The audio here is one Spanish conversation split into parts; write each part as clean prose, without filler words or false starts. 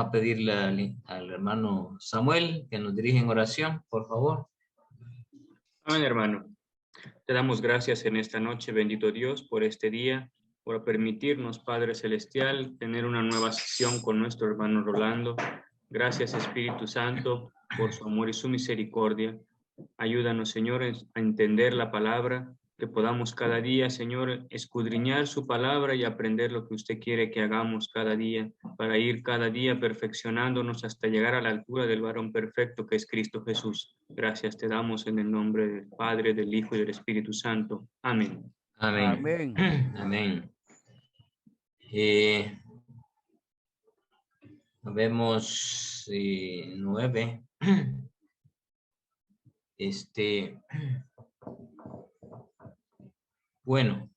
a pedirle al hermano Samuel que nos dirija en oración, por favor. Amén, hermano. Te damos gracias en esta noche, bendito Dios, por este día, por permitirnos, Padre Celestial, tener una nueva sesión con nuestro hermano Rolando. Gracias, Espíritu Santo, por su amor y su misericordia. Ayúdanos, Señor, a entender la palabra, que podamos cada día, Señor, escudriñar su palabra y aprender lo que usted quiere que hagamos cada día, para ir cada día perfeccionándonos hasta llegar a la altura del varón perfecto que es Cristo Jesús. Gracias te damos en el nombre del Padre, del Hijo y del Espíritu Santo. Amén. Amén. Amén. Amén. Vemos 9. Bueno,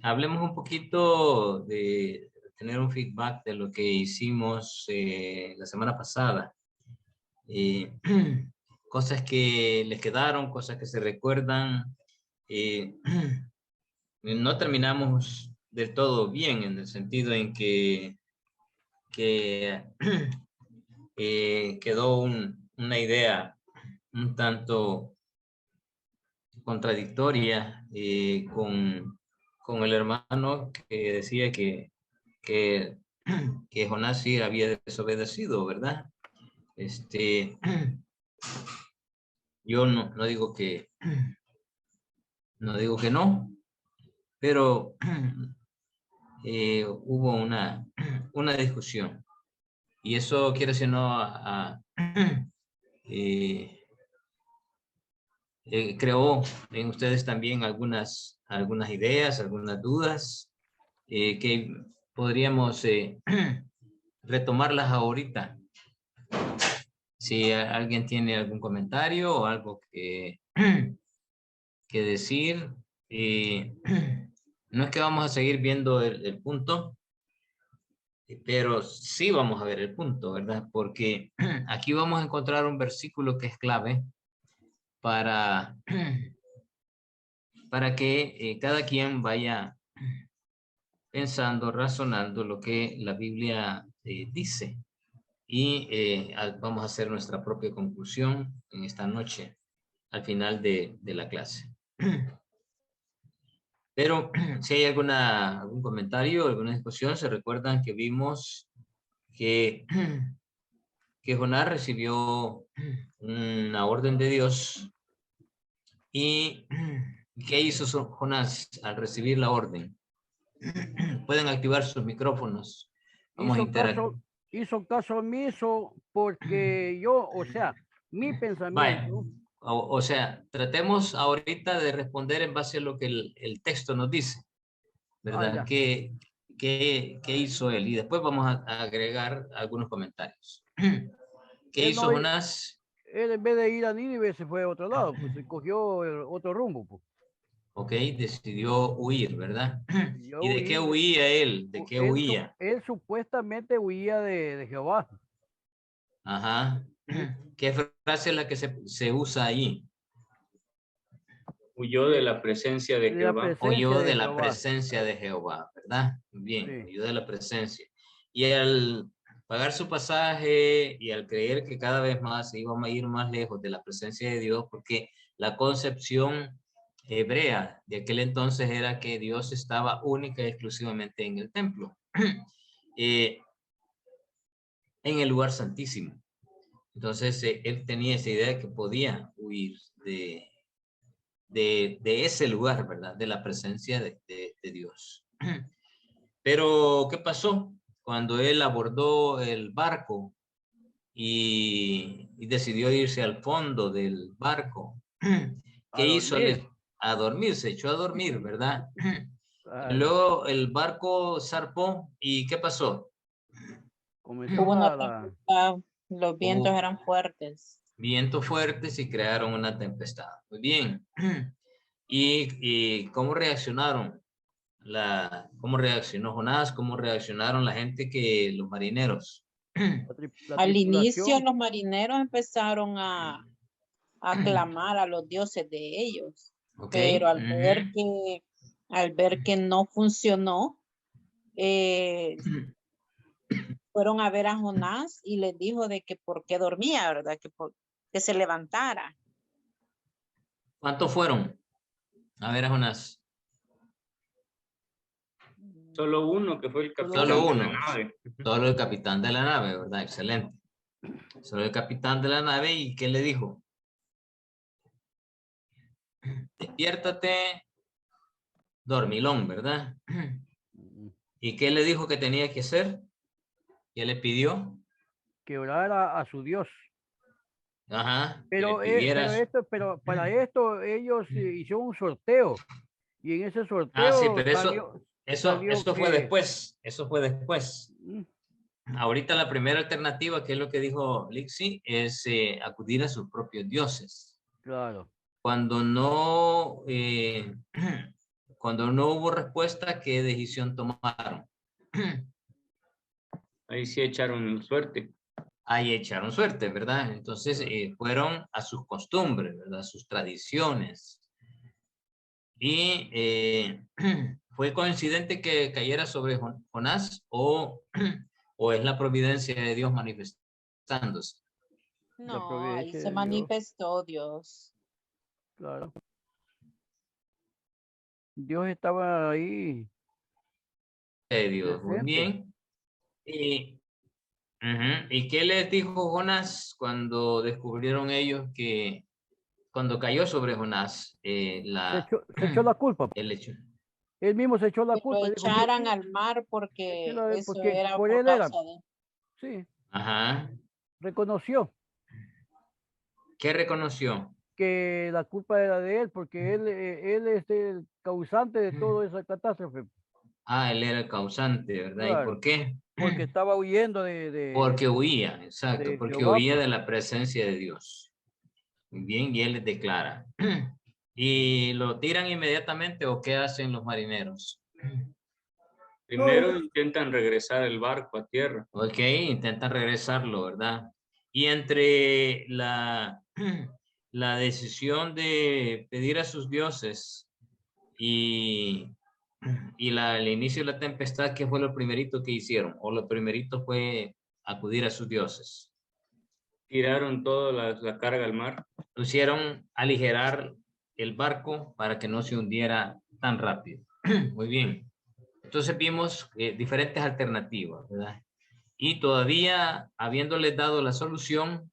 hablemos un poquito de tener un feedback de lo que hicimos la semana pasada. Cosas que les quedaron, cosas que se recuerdan. No terminamos del todo bien, en el sentido en que quedó una idea un tanto contradictoria con el hermano que decía que Jonás sí había desobedecido, ¿verdad? Yo no digo que no, pero hubo una discusión, y eso quiere decir creó en ustedes también algunas ideas, algunas dudas, que podríamos retomarlas ahorita. Si alguien tiene algún comentario o algo que decir, no es que vamos a seguir viendo el punto, pero sí vamos a ver el punto, ¿verdad? Porque aquí vamos a encontrar un versículo que es clave para que cada quien vaya pensando, razonando lo que la Biblia dice. Y vamos a hacer nuestra propia conclusión en esta noche, al final de la clase. Pero si hay algún comentario, alguna discusión, se recuerdan que vimos que Jonás recibió una orden de Dios. ¿Y qué hizo Jonás al recibir la orden? Pueden activar sus micrófonos. Vamos a interactuar. Hizo caso omiso porque yo, o sea, mi pensamiento. Vaya. O sea, tratemos ahorita de responder en base a lo que el texto nos dice, ¿verdad? ¿Qué hizo él? Y después vamos a agregar algunos comentarios. ¿Qué hizo Jonás? Él en vez de ir a Nínive se fue a otro lado, pues se cogió otro rumbo. Pues. Ok, decidió huir, ¿verdad? ¿Y de qué huía él? ¿De qué huía? Él supuestamente huía de Jehová. Ajá. ¿Qué frase es la que se usa ahí? Huyó de la presencia de Jehová. Huyó de la presencia de Jehová, ¿verdad? Bien, sí. Huyó de la presencia. Y al pagar su pasaje y al creer que cada vez más se iba a ir más lejos de la presencia de Dios, porque la concepción hebrea de aquel entonces era que Dios estaba única y exclusivamente en el templo, en el lugar santísimo. Entonces él tenía esa idea de que podía huir de ese lugar, ¿verdad? De la presencia de Dios. Pero, ¿qué pasó? Cuando él abordó el barco y decidió irse al fondo del barco, ¿qué hizo? A dormir, se echó a dormir, ¿verdad? Luego el barco zarpó y ¿qué pasó? Hubo una tempestad, los vientos eran fuertes. Vientos fuertes y crearon una tempestad. Muy bien. ¿Y cómo reaccionaron? ¿Cómo reaccionó Jonás? ¿Cómo reaccionaron la gente los marineros? Al inicio los marineros empezaron a clamar a los dioses de ellos. Okay. Pero al ver que no funcionó, fueron a ver a Jonás y les dijo de que por qué dormía, ¿verdad? Que se levantara. ¿Cuántos fueron a ver a Jonás? Solo uno, que fue el capitán Solo de uno. la nave. Solo el capitán de la nave, ¿verdad? Excelente. Solo el capitán de la nave. ¿Y qué le dijo? Despiértate, dormilón, ¿verdad? ¿Y qué le dijo que tenía que hacer? ¿Qué le pidió? Que orara a su Dios. Ajá. Pero, pero para esto ellos hicieron un sorteo. Y en ese sorteo Sí, pero salió eso fue que... después. Eso fue después. Ahorita la primera alternativa, que es lo que dijo Lixi, es acudir a sus propios dioses. Claro. Cuando no hubo respuesta, ¿qué decisión tomaron? Ahí sí echaron suerte. Ahí echaron suerte, ¿verdad? Entonces fueron a sus costumbres, ¿verdad? A sus tradiciones. Y ¿fue coincidente que cayera sobre Jonás o es la providencia de Dios manifestándose? No, ahí se manifestó Dios. Claro. Dios estaba ahí. Dios, muy bien. ¿Y qué les dijo Jonás cuando descubrieron ellos que cuando cayó sobre Jonás se echó la culpa. el hecho? Él mismo se echó la culpa. Lo echaran al mar porque eso porque era por por él era. causa de... Sí. Ajá. Reconoció. ¿Qué reconoció? Que la culpa era de él, porque él es el causante de toda esa catástrofe. Él era el causante, ¿verdad? Claro, ¿Y por qué? porque estaba huyendo Porque huía, exacto, porque Jehová, huía de la presencia de Dios. Muy bien, y él les declara. ¿Y lo tiran inmediatamente o qué hacen los marineros? Primero intentan regresar el barco a tierra. Ok, intentan regresarlo, ¿verdad? Y entre la decisión de pedir a sus dioses y el inicio de la tempestad, ¿qué fue lo primerito que hicieron? ¿O lo primerito fue acudir a sus dioses? Tiraron toda la carga al mar. Pusieron a aligerar el barco para que no se hundiera tan rápido. Muy bien. Entonces vimos diferentes alternativas, ¿verdad? Y todavía, habiéndoles dado la solución,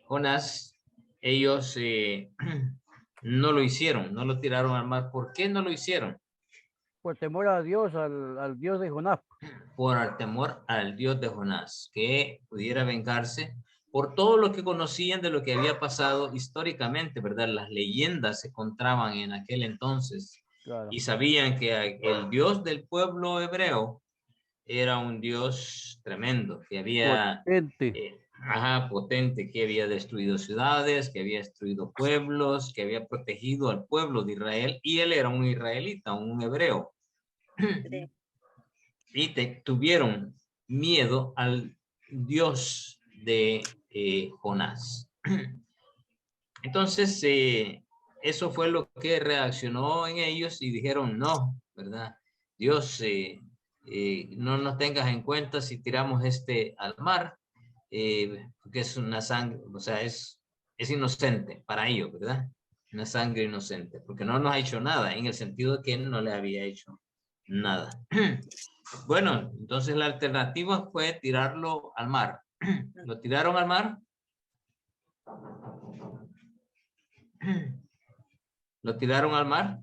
Jonás, ellos no lo hicieron, no lo tiraron al mar. ¿Por qué no lo hicieron? por temor a Dios, al Dios de Jonás. Por el temor al Dios de Jonás, que pudiera vengarse por todo lo que conocían de lo que había pasado históricamente, ¿verdad? Las leyendas se encontraban en aquel entonces. Claro. Y sabían que el Dios del pueblo hebreo era un Dios tremendo, que había... Potente. Potente, que había destruido ciudades, que había destruido pueblos, que había protegido al pueblo de Israel, y él era un israelita, un hebreo. Sí. Y tuvieron miedo al Dios de Jonás. Entonces, eso fue lo que reaccionó en ellos y dijeron, no, ¿verdad? Dios, no nos tengas en cuenta si tiramos al mar, porque es una sangre, o sea, es inocente para ellos, ¿verdad? Una sangre inocente, porque no nos ha hecho nada, en el sentido de que él no le había hecho nada. Bueno, entonces la alternativa fue tirarlo al mar. ¿Lo tiraron al mar? ¿Lo tiraron al mar?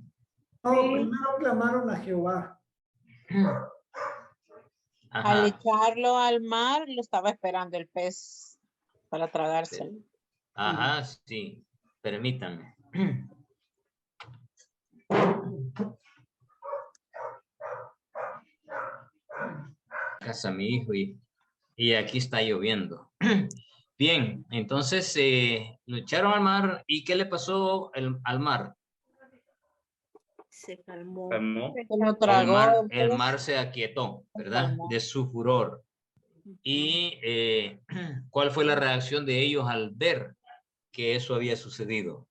No, primero clamaron a Jehová. Ajá. Al echarlo al mar, lo estaba esperando el pez para tragárselo. Ajá, sí. Permítanme. Casa mi hijo y aquí está lloviendo. Bien, entonces lo echaron al mar. ¿Y qué le pasó al mar? Se calmó. El mar se aquietó, ¿verdad? De su furor. ¿Y cuál fue la reacción de ellos al ver que eso había sucedido?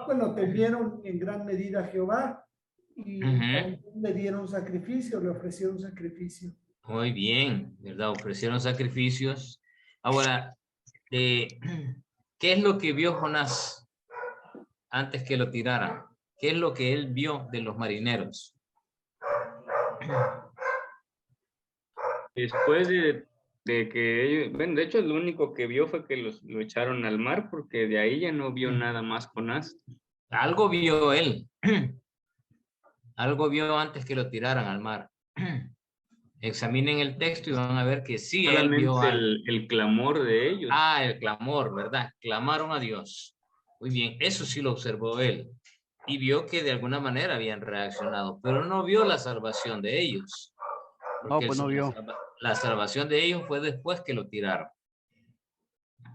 Bueno, temieron en gran medida a Jehová y le dieron sacrificio, le ofrecieron sacrificio. Muy bien, ¿verdad? Ofrecieron sacrificios. Ahora, ¿qué es lo que vio Jonás antes que lo tiraran? ¿Qué es lo que él vio de los marineros? Después de que ellos, bueno, de hecho lo único que vio fue que lo echaron al mar, porque de ahí ya no vio nada más Jonás. Algo vio él. Algo vio antes que lo tiraran al mar. Examinen el texto y van a ver que sí, él vio Solamente algo. el clamor de ellos. Ah, el clamor, ¿verdad? Clamaron a Dios. Muy bien, eso sí lo observó él. Y vio que de alguna manera habían reaccionado, pero no vio la salvación de ellos. No, Porque pues no vio. la salvación de ellos fue después que lo tiraron.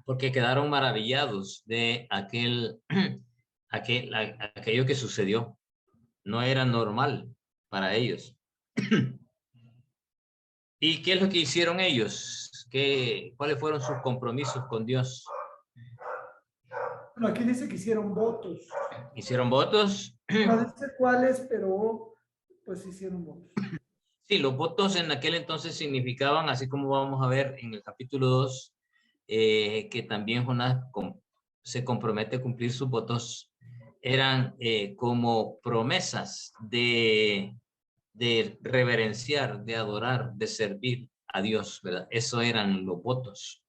Porque quedaron maravillados de aquello que sucedió. No era normal para ellos. ¿Y qué es lo que hicieron ellos? ¿Cuáles fueron sus compromisos con Dios? Bueno, aquí dice que hicieron votos. ¿Hicieron votos? No dice cuáles, pero pues hicieron votos. Sí, los votos en aquel entonces significaban, así como vamos a ver en el capítulo 2, que también Jonás se compromete a cumplir sus votos, eran como promesas de reverenciar, de adorar, de servir a Dios, ¿verdad? Eso eran los votos.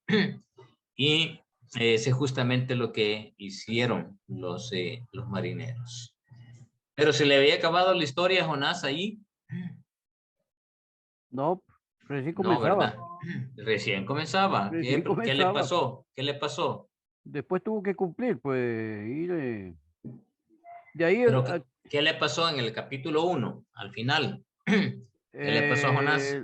Y ese es justamente lo que hicieron los marineros. Pero se le había acabado la historia a Jonás ahí. No, recién No, comenzaba. ¿verdad? Recién comenzaba. Recién ¿Qué le comenzaba. pasó? ¿Qué le pasó? Después tuvo que cumplir, pues, ir de ahí Pero ¿qué le pasó en el capítulo 1, al final? ¿Qué le pasó a Jonás?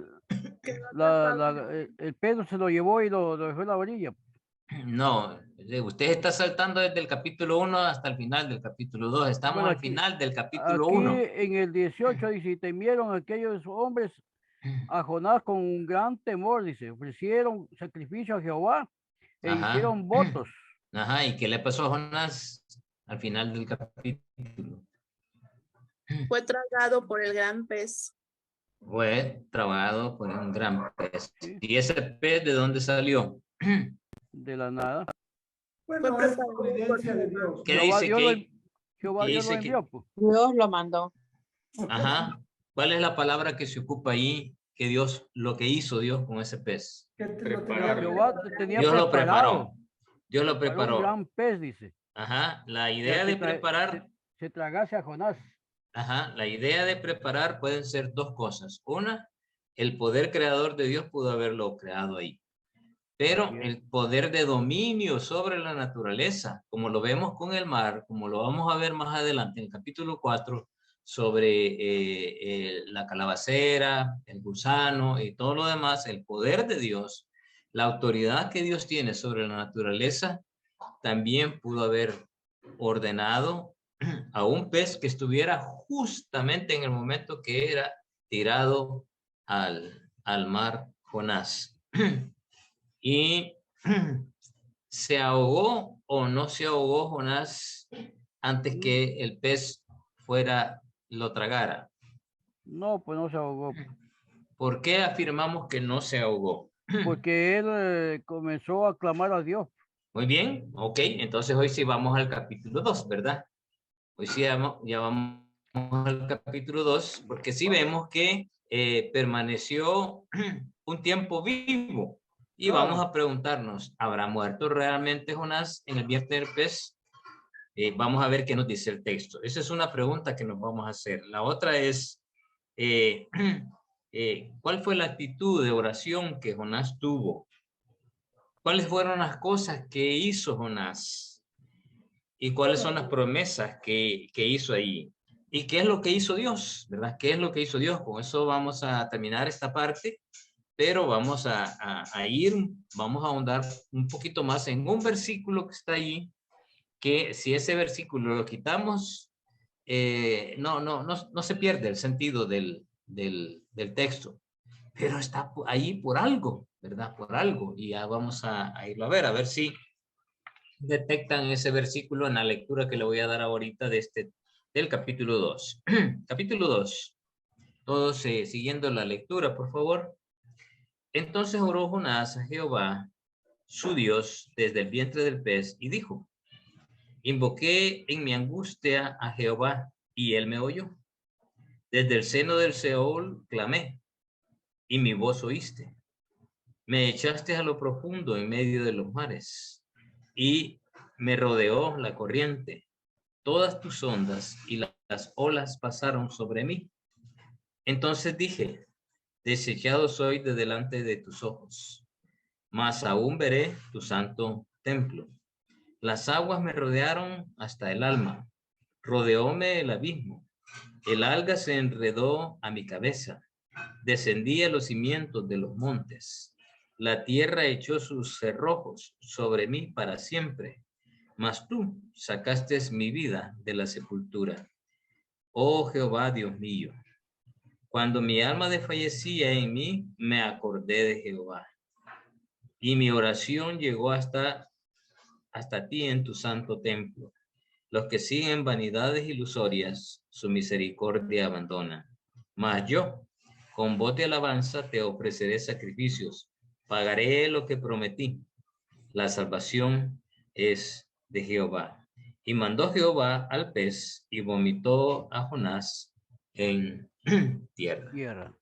el Pedro se lo llevó y lo dejó en la orilla. No, usted está saltando desde el capítulo 1 hasta el final del capítulo 2. Estamos Bueno, al final del capítulo aquí 1. en el 18 dice, y temieron aquellos hombres a Jonás con un gran temor, dice, ofrecieron sacrificio a Jehová e Ajá. hicieron votos. Ajá, ¿y qué le pasó a Jonás al final del capítulo? Fue tragado por el gran pez. Fue tragado por un gran pez. Sí. ¿Y ese pez de dónde salió? De la nada. Bueno, es providencia de Dios. ¿Qué dice que? Jehová Dios lo envió, pues. Dios lo mandó. Ajá. ¿Cuál es la palabra que se ocupa ahí? Que Dios, lo que hizo Dios con ese pez. Jehová tenía Dios lo preparado. preparó. Dios lo preparó. Un gran pez, dice. Ajá. La idea de preparar. Se tragase a Jonás. Ajá. La idea de preparar pueden ser dos cosas. Una, el poder creador de Dios pudo haberlo creado ahí. Pero el poder de dominio sobre la naturaleza, como lo vemos con el mar, como lo vamos a ver más adelante en el capítulo 4, sobre la calabacera, el gusano y todo lo demás, el poder de Dios, la autoridad que Dios tiene sobre la naturaleza, también pudo haber ordenado a un pez que estuviera justamente en el momento que era tirado al mar Jonás. Y ¿se ahogó o no se ahogó Jonás antes que el pez lo tragara? No, pues no se ahogó. ¿Por qué afirmamos que no se ahogó? Porque él comenzó a clamar a Dios. Muy bien, ok. Entonces hoy sí vamos al capítulo 2, ¿verdad? Hoy sí ya vamos al capítulo 2, porque sí vemos que permaneció un tiempo vivo. Y vamos a preguntarnos, ¿habrá muerto realmente Jonás en el vientre del pez? Vamos a ver qué nos dice el texto. Esa es una pregunta que nos vamos a hacer. La otra es, ¿cuál fue la actitud de oración que Jonás tuvo? ¿Cuáles fueron las cosas que hizo Jonás? ¿Y cuáles son las promesas que hizo ahí? ¿Y qué es lo que hizo Dios? ¿Verdad? ¿Qué es lo que hizo Dios? Con eso vamos a terminar esta parte. Pero vamos vamos a ahondar un poquito más en un versículo que está ahí, que si ese versículo lo quitamos, no se pierde el sentido del texto, pero está ahí por algo, ¿verdad? Por algo, y ya vamos a irlo a ver si detectan ese versículo en la lectura que le voy a dar ahorita del capítulo 2. Capítulo 2. Todos siguiendo la lectura, por favor. Entonces oró Jonás a Jehová, su Dios, desde el vientre del pez, y dijo: invoqué en mi angustia a Jehová, y él me oyó. Desde el seno del Seol clamé, y mi voz oíste. Me echaste a lo profundo en medio de los mares, y me rodeó la corriente. Todas tus ondas y las olas pasaron sobre mí. Entonces dije: desechado soy de delante de tus ojos, mas aún veré tu santo templo. Las aguas me rodearon hasta el alma, rodeóme el abismo. El alga se enredó a mi cabeza, descendí a los cimientos de los montes. La tierra echó sus cerrojos sobre mí para siempre, mas tú sacaste mi vida de la sepultura. Oh Jehová, Dios mío, cuando mi alma desfallecía en mí, me acordé de Jehová, y mi oración llegó hasta ti en tu santo templo. Los que siguen vanidades ilusorias, su misericordia abandonan. Mas yo, con voz de alabanza, te ofreceré sacrificios. Pagaré lo que prometí. La salvación es de Jehová. Y mandó Jehová al pez y vomitó a Jonás en tierra.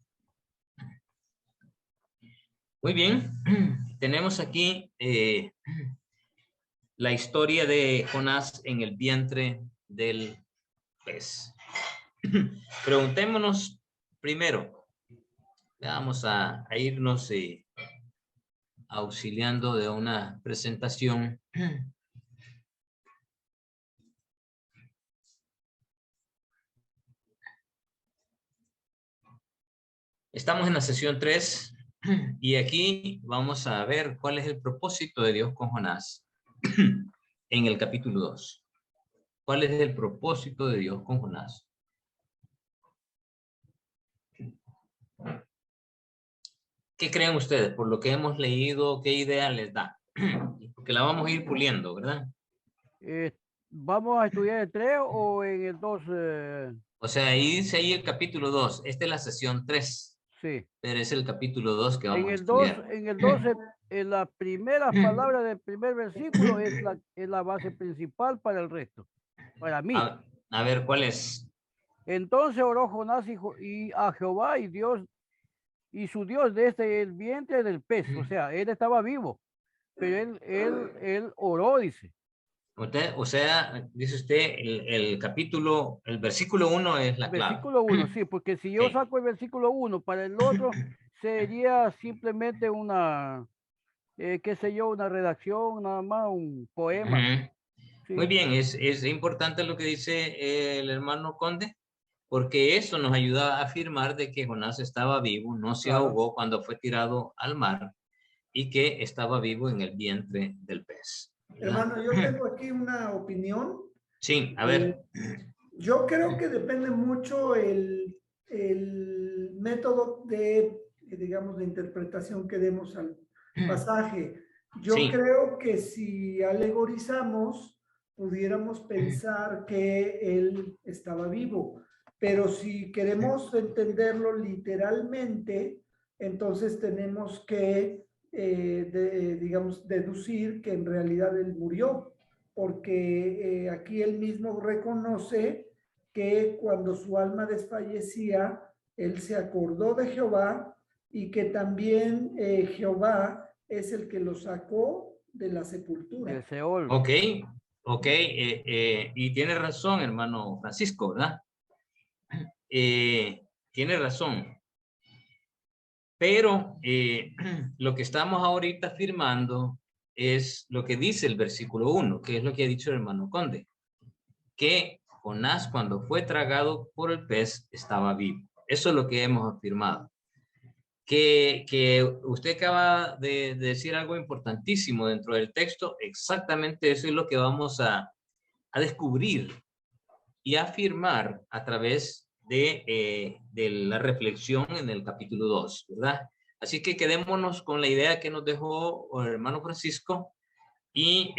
Muy bien. Tenemos aquí la historia de Jonás en el vientre del pez. Preguntémonos primero, vamos a irnos auxiliando de una presentación. Estamos en la sesión 3 y aquí vamos a ver cuál es el propósito de Dios con Jonás en el capítulo 2. ¿Cuál es el propósito de Dios con Jonás? ¿Qué creen ustedes? Por lo que hemos leído, ¿qué idea les da? Porque la vamos a ir puliendo, ¿verdad? ¿Vamos a estudiar el 3 o en el 2? O sea, ahí dice ahí el capítulo 2. Esta es la sesión 3. Sí. Pero es el capítulo 2 que vamos en el a estudiar. En el 2, en la primera palabra del primer versículo es la base principal para el resto. Para mí. A ver, ¿cuál es? Entonces oró Jonás y a Jehová y su Dios desde el vientre del pez. O sea, él estaba vivo, pero él oró, dice. O sea, dice usted, el capítulo, el versículo 1 es la clave. Versículo 1, sí, porque si yo saco el versículo 1 para el otro, sería simplemente una, qué sé yo, una redacción, nada más, un poema. Sí. Muy bien, es importante lo que dice el hermano Conde, porque eso nos ayuda a afirmar de que Jonás estaba vivo, no se ahogó cuando fue tirado al mar y que estaba vivo en el vientre del pez. Hermano, yo tengo aquí una opinión. Sí, a ver. Yo creo que depende mucho el método de, digamos, de interpretación que demos al pasaje. Yo creo que si alegorizamos, pudiéramos pensar que él estaba vivo, pero si queremos entenderlo literalmente, entonces tenemos que, digamos, deducir que en realidad él murió, porque aquí él mismo reconoce que cuando su alma desfallecía, él se acordó de Jehová y que también Jehová es el que lo sacó de la sepultura. Del Seol. Ok, y tiene razón, hermano Francisco, ¿verdad? Tiene razón. Pero lo que estamos ahorita afirmando es lo que dice el versículo 1, que es lo que ha dicho el hermano Conde, que Jonás cuando fue tragado por el pez estaba vivo. Eso es lo que hemos afirmado. Que usted acaba de decir algo importantísimo dentro del texto, exactamente eso es lo que vamos a descubrir y afirmar a través de la reflexión en el capítulo 2, ¿verdad? Así que quedémonos con la idea que nos dejó el hermano Francisco y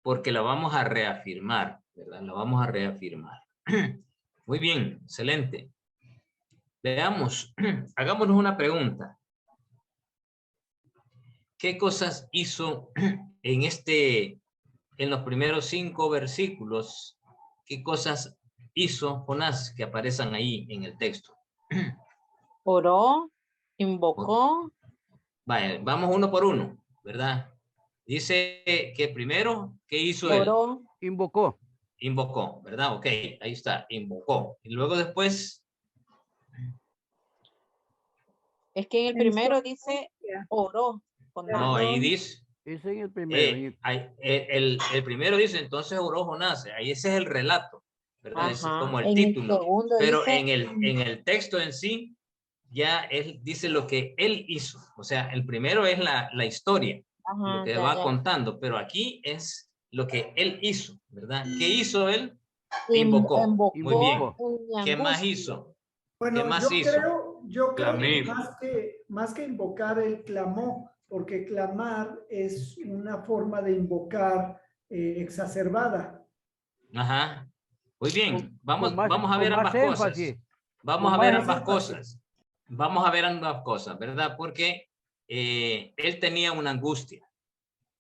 porque la vamos a reafirmar, ¿verdad? La vamos a reafirmar. Muy bien, excelente. Veamos, hagámonos una pregunta. ¿qué cosas hizo en los primeros 5 versículos? ¿Qué cosas hizo Jonás que aparecen ahí en el texto? Oró, invocó. Vale, vamos uno por uno, ¿verdad? Dice que primero, ¿qué hizo él? Oró. Invocó. Invocó, ¿verdad? Ok, ahí está, invocó. Y luego después... Es que en el primero dice oró. No, ahí dice... Ese es el primero. El primero dice, entonces oró Jonás. Ahí ese es el relato, ¿verdad? Es como el En título. el segundo Pero dice, en el texto en sí, ya él dice lo que él hizo. O sea, el primero es la historia, lo que va contando, pero aquí es lo que él hizo, ¿verdad? ¿Qué hizo él? Invocó. Muy bien. ¿Qué más hizo? ¿Qué Bueno, más hizo? yo creo Clamé. que más que invocar, él clamó, porque clamar es una forma de invocar exacerbada. Ajá. Muy bien. Vamos a ver con ambas más cosas. énfasis. Vamos Con a ver más ambas énfasis. cosas. Vamos a ver ambas cosas, ¿verdad? Porque él tenía una angustia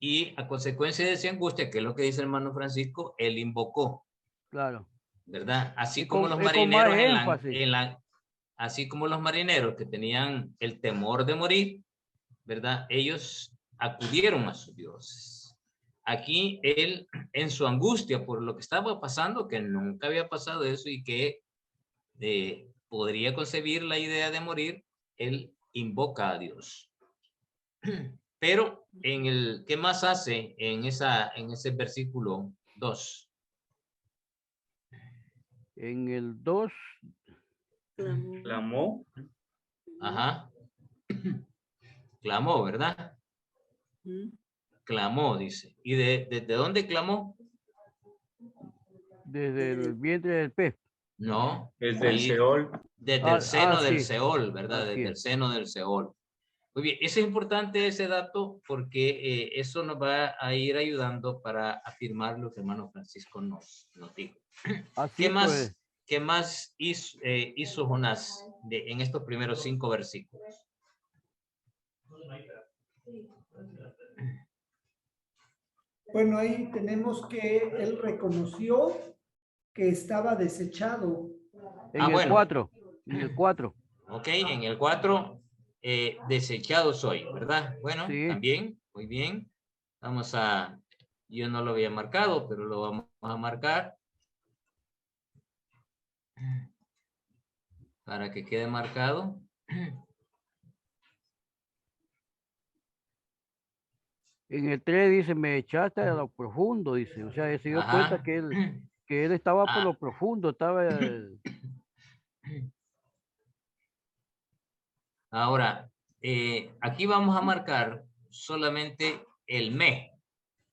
y a consecuencia de esa angustia, que es lo que dice el hermano Francisco, él invocó. Claro. ¿Verdad? Así Es como los con más marineros énfasis. así como los marineros que tenían el temor de morir, ¿verdad? Ellos acudieron a sus dioses. Aquí él, en su angustia por lo que estaba pasando, que nunca había pasado eso y que podría concebir la idea de morir, él invoca a Dios. Pero ¿qué más hace en ese versículo 2? En el 2. Clamó. Ajá. Clamó, ¿verdad? Clamó, dice. ¿Y desde dónde clamó? Desde el vientre del pez. No. Desde el Seol. Desde el seno del Sí. Seol, ¿verdad? Así Desde el es. seno del Seol. Muy bien, es importante ese dato porque eso nos va a ir ayudando para afirmar lo que hermano Francisco nos dijo. Así pues. ¿Qué más hizo Jonás en estos primeros 5 versículos? Bueno, ahí tenemos que él reconoció que estaba desechado. En el 4. En el 4. Ok, en el 4, desechado soy, ¿verdad? Bueno, Sí. también, muy bien. Yo no lo había marcado, pero lo vamos a marcar para que quede marcado. En el 3 dice, me echaste a lo profundo, dice. O sea, se dio cuenta que él estaba por lo profundo, estaba... Ahora, aquí vamos a marcar solamente el me.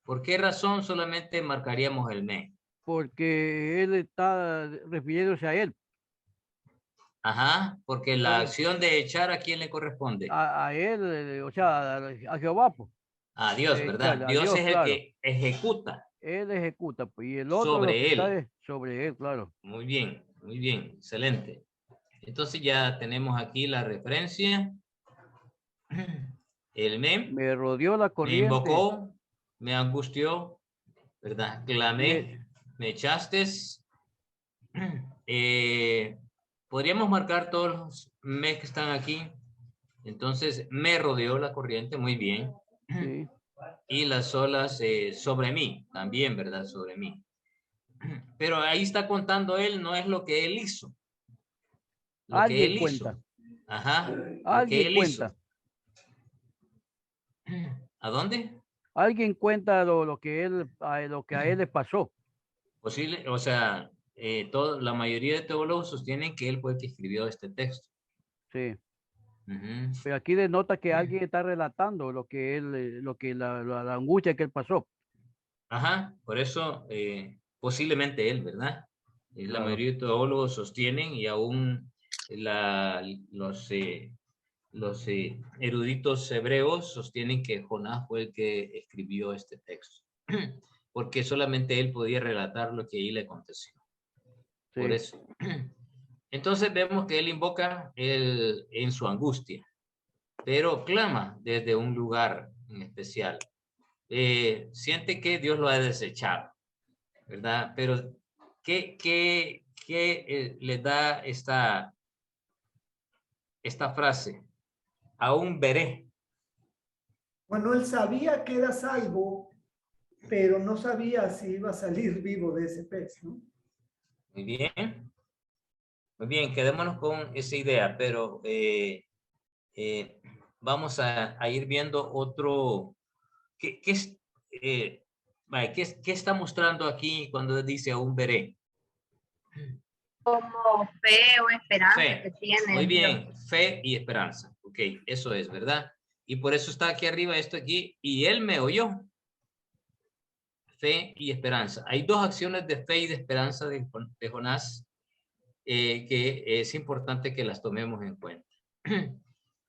¿Por qué razón solamente marcaríamos el me? Porque él está refiriéndose a él. Ajá, porque la acción de echar, ¿a quién le corresponde? A él, o sea, a Jehová, pues. A Dios, ¿verdad? A Dios es el claro. que ejecuta. Él ejecuta, pues, y el otro lo que Sobre está él. es sobre él, claro. Muy bien, excelente. Entonces ya tenemos aquí la referencia. El me rodeó la corriente. Me invocó, me angustió, ¿verdad? Clamé, me echaste. Podríamos marcar todos los me que están aquí. Entonces, me rodeó la corriente, muy bien. Sí. Y las olas sobre mí, también, ¿verdad? Sobre mí. Pero ahí está contando él, no es lo que él hizo. Lo Alguien que él cuenta. hizo. Ajá. Alguien cuenta. ¿A dónde? Alguien cuenta lo que a él le pasó. Posible, o sea, la mayoría de teólogos sostienen que él fue el que escribió este texto. Sí. Pero aquí denota que alguien está relatando lo que la angustia que él pasó. Ajá, por eso posiblemente él, ¿verdad? Claro. La mayoría de teólogos sostienen y aún los eruditos hebreos sostienen que Jonás fue el que escribió este texto, porque solamente él podía relatar lo que ahí le aconteció. Sí. Por eso. Entonces vemos que él invoca en su angustia, pero clama desde un lugar en especial, siente que Dios lo ha desechado, ¿verdad? Pero, ¿qué le da esta frase? Aún veré. Bueno, él sabía que era salvo, pero no sabía si iba a salir vivo de ese pez, ¿no? Muy bien. Muy bien, quedémonos con esa idea, pero vamos a ir viendo otro. ¿Qué está mostrando aquí cuando dice aún veré? Como fe o esperanza que tiene. Muy bien, fe y esperanza. Ok, eso es, ¿verdad? Y por eso está aquí arriba esto aquí, y él me oyó. Fe y esperanza. Hay dos acciones de fe y de esperanza de Jonás que es importante que las tomemos en cuenta.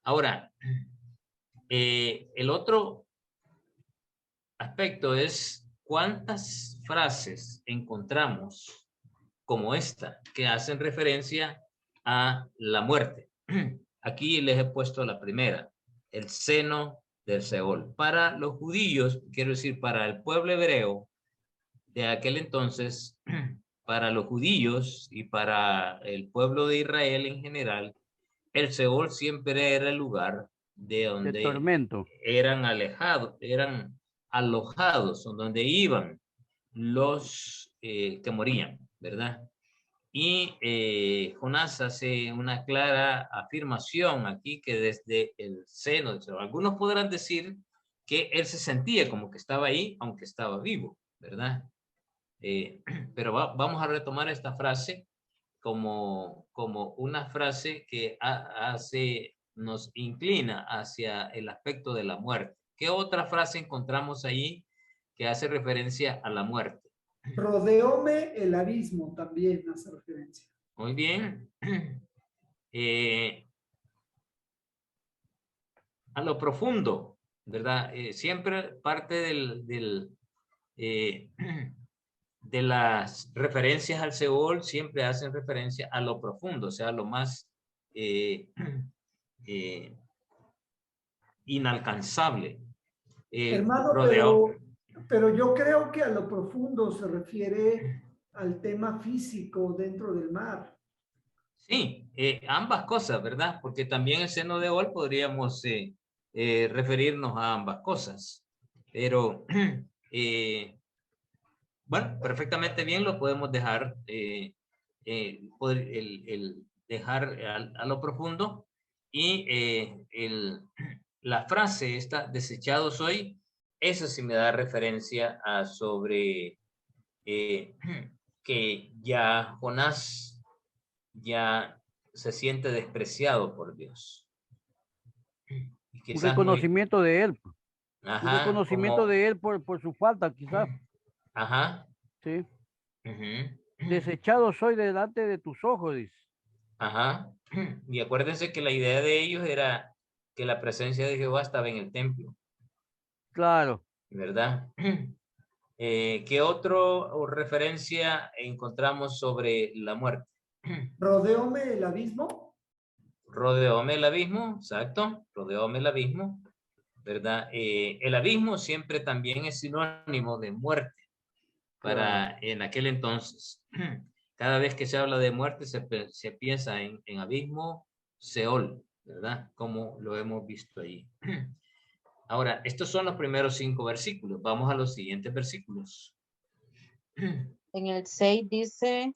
Ahora, el otro aspecto es cuántas frases encontramos como esta que hacen referencia a la muerte. Aquí les he puesto la primera, el seno del Seol. Para los judíos, quiero decir, para el pueblo hebreo de aquel entonces, para los judíos y para el pueblo de Israel en general, el Seol siempre era el lugar de donde eran alojados, donde iban los que morían, ¿verdad? Y Jonás hace una clara afirmación aquí que desde el seno del Seol, algunos podrán decir que él se sentía como que estaba ahí, aunque estaba vivo, ¿verdad? Pero vamos a retomar esta frase como una frase que nos inclina hacia el aspecto de la muerte. ¿Qué otra frase encontramos ahí que hace referencia a la muerte? Rodeóme el abismo, también hace referencia. Muy bien. A lo profundo, ¿verdad? Siempre parte de las referencias al Seol siempre hacen referencia a lo profundo, o sea, a lo más inalcanzable. Hermano, pero yo creo que a lo profundo se refiere al tema físico dentro del mar. Sí, ambas cosas, ¿verdad? Porque también el seno de Ol podríamos referirnos a ambas cosas, pero bueno, perfectamente bien lo podemos dejar, dejar a lo profundo y la frase esta, desechado soy, eso sí me da referencia a sobre que ya Jonás ya se siente despreciado por Dios. Un reconocimiento de él. Ajá, un reconocimiento de él por su falta, quizás. Ajá. Sí. Desechado soy delante de tus ojos, dice. Ajá. Y acuérdense que la idea de ellos era que la presencia de Jehová estaba en el templo. Claro. ¿Verdad? ¿Qué otro referencia encontramos sobre la muerte? Rodeóme el abismo. Rodeóme el abismo, exacto. Rodeóme el abismo, ¿verdad? El abismo siempre también es sinónimo de muerte para en aquel entonces. Cada vez que se habla de muerte se piensa en abismo, Seol, ¿verdad? Como lo hemos visto ahí. Ahora, estos son los primeros 5 versículos. Vamos a los siguientes versículos. En el 6 dice,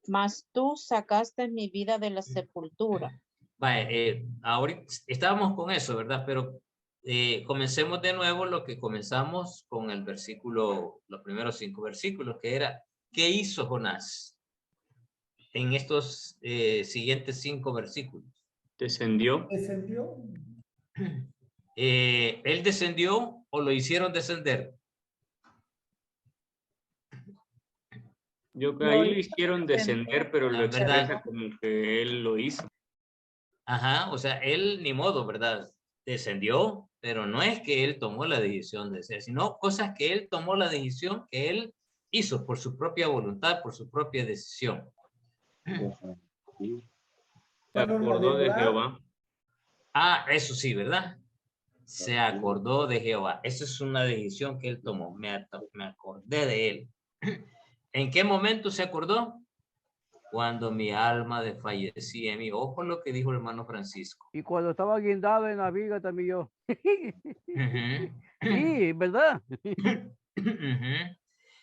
mas tú sacaste mi vida de la sepultura. Vale, ahora estábamos con eso, ¿verdad? Pero comencemos de nuevo lo que comenzamos con el versículo, los primeros 5 versículos, que era, ¿qué hizo Jonás en estos siguientes 5 versículos? Descendió. Descendió. ¿Él descendió o lo hicieron descender? Yo creo que ahí lo hicieron descender, pero lo expresa como que él lo hizo. Ajá, o sea, él ni modo, ¿verdad? Descendió, pero no es que él tomó la decisión de ser, sino cosas que él tomó la decisión, que él hizo por su propia voluntad, por su propia decisión. Se acordó de Jehová. Ah, eso sí, ¿verdad? se acordó de Jehová. Esa es una decisión que él tomó. Me acordé de él. ¿En qué momento se acordó? Cuando mi alma desfallecía en mí. Ojo lo que dijo el hermano Francisco. Y cuando estaba guindado en la viga también yo. Sí, ¿verdad?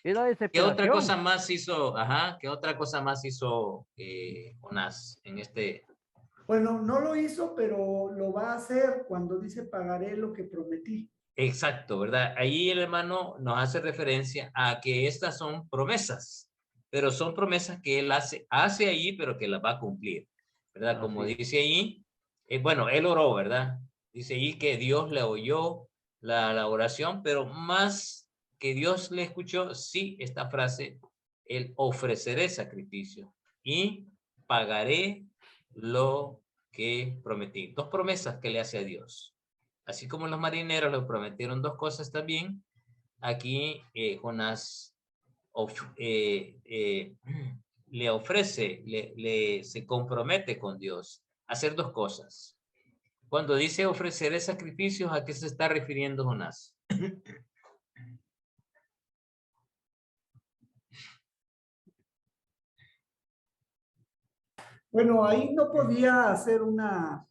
Era desesperación. ¿Qué otra cosa más hizo? Ajá, ¿qué otra cosa más hizo Jonás en este? Bueno, no lo hizo, pero lo va a hacer cuando dice pagaré lo que prometí. Exacto, ¿verdad? Ahí el hermano nos hace referencia a que estas son promesas, pero son promesas que él hace ahí, pero que las va a cumplir, ¿verdad? Como dice ahí, bueno, él oró, ¿verdad? Dice ahí que Dios le oyó la oración, pero más que Dios le escuchó, sí, esta frase, el ofreceré sacrificio y pagaré lo que prometí. Dos promesas que le hace a Dios. Así como los marineros le prometieron dos cosas también, aquí Jonás le ofrece, se compromete con Dios a hacer dos cosas. Cuando dice ofreceré sacrificios, ¿a qué se está refiriendo Jonás? Bueno, ahí no podía hacer una,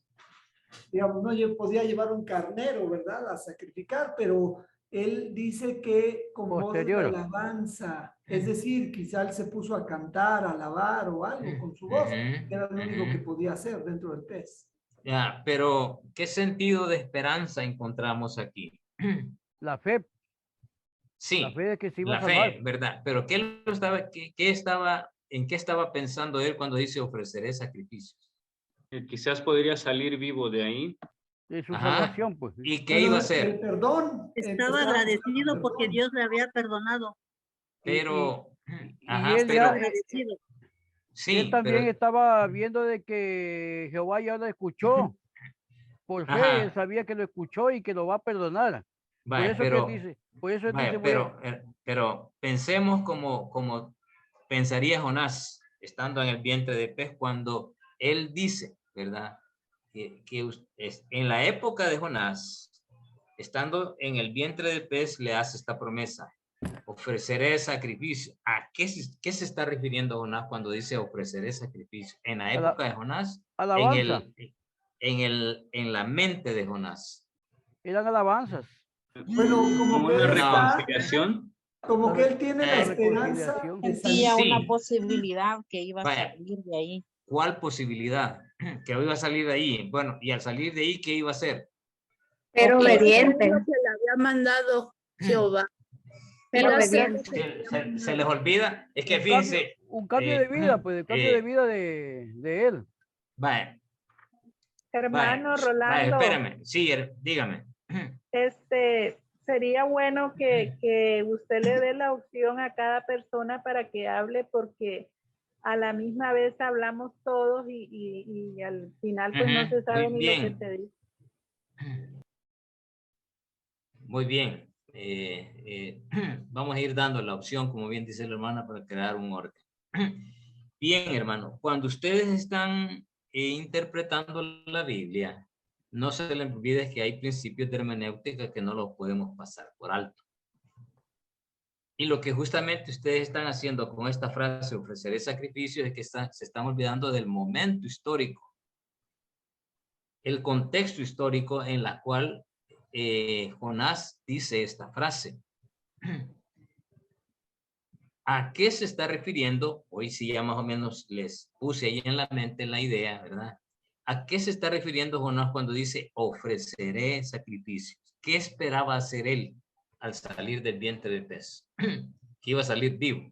digamos, no podía llevar un carnero, ¿verdad? A sacrificar, pero él dice que con voz de alabanza, es decir, quizá él se puso a cantar, a alabar o algo con su voz, era lo único que podía hacer dentro del pez. Ya, pero ¿qué sentido de esperanza encontramos aquí? La fe. Sí, la fe de que se iba la a salvar. fe, ¿verdad? Pero ¿en qué estaba pensando él cuando dice ofreceré sacrificios? Quizás podría salir vivo de ahí. De su salvación, pues. ¿Y qué iba a hacer? El perdón. Estaba agradecido porque Dios le había perdonado. Pero, y él ya, sí, él también estaba viendo de que Jehová ya lo escuchó. Por fe, él sabía que lo escuchó y que lo va a perdonar. Vale, por eso él dice, pero pensemos como pensaría Jonás estando en el vientre de pez cuando él dice, ¿verdad? Que en la época de Jonás, estando en el vientre de pez, le hace esta promesa: ofreceré sacrificio. ¿A qué se está refiriendo Jonás cuando dice ofreceré sacrificio? En la época de Jonás, alabanza. en la mente de Jonás. Eran alabanzas. Bueno, como que una reconciliación. Como que él tiene la esperanza. Sentía una posibilidad que iba a salir de ahí. ¿Cuál posibilidad? Que iba a salir de ahí. Bueno, y al salir de ahí, ¿qué iba a hacer? Pero obediente. Que le había mandado Jehová. Pero obediente. Se les olvida. Es que fíjense. Un cambio de vida, pues, el cambio de vida de él. Vaya. Hermano Rolando. Vaya, espérame. Sí, dígame. Sería bueno que usted le dé la opción a cada persona para que hable, porque a la misma vez hablamos todos y al final pues no se sabe ni lo que se dice. Muy bien. Vamos a ir dando la opción, como bien dice la hermana, para crear un orden. Bien, hermano, cuando ustedes están interpretando la Biblia, no se les olvide que hay principios de hermenéutica que no los podemos pasar por alto. Y lo que justamente ustedes están haciendo con esta frase, ofreceré sacrificios, es que se están olvidando del momento histórico, el contexto histórico en la cual Jonás dice esta frase. ¿A qué se está refiriendo? Hoy sí ya más o menos les puse ahí en la mente la idea, ¿verdad? ¿A qué se está refiriendo Jonás cuando dice ofreceré sacrificios? ¿Qué esperaba hacer él al salir del vientre del pez? Que iba a salir vivo.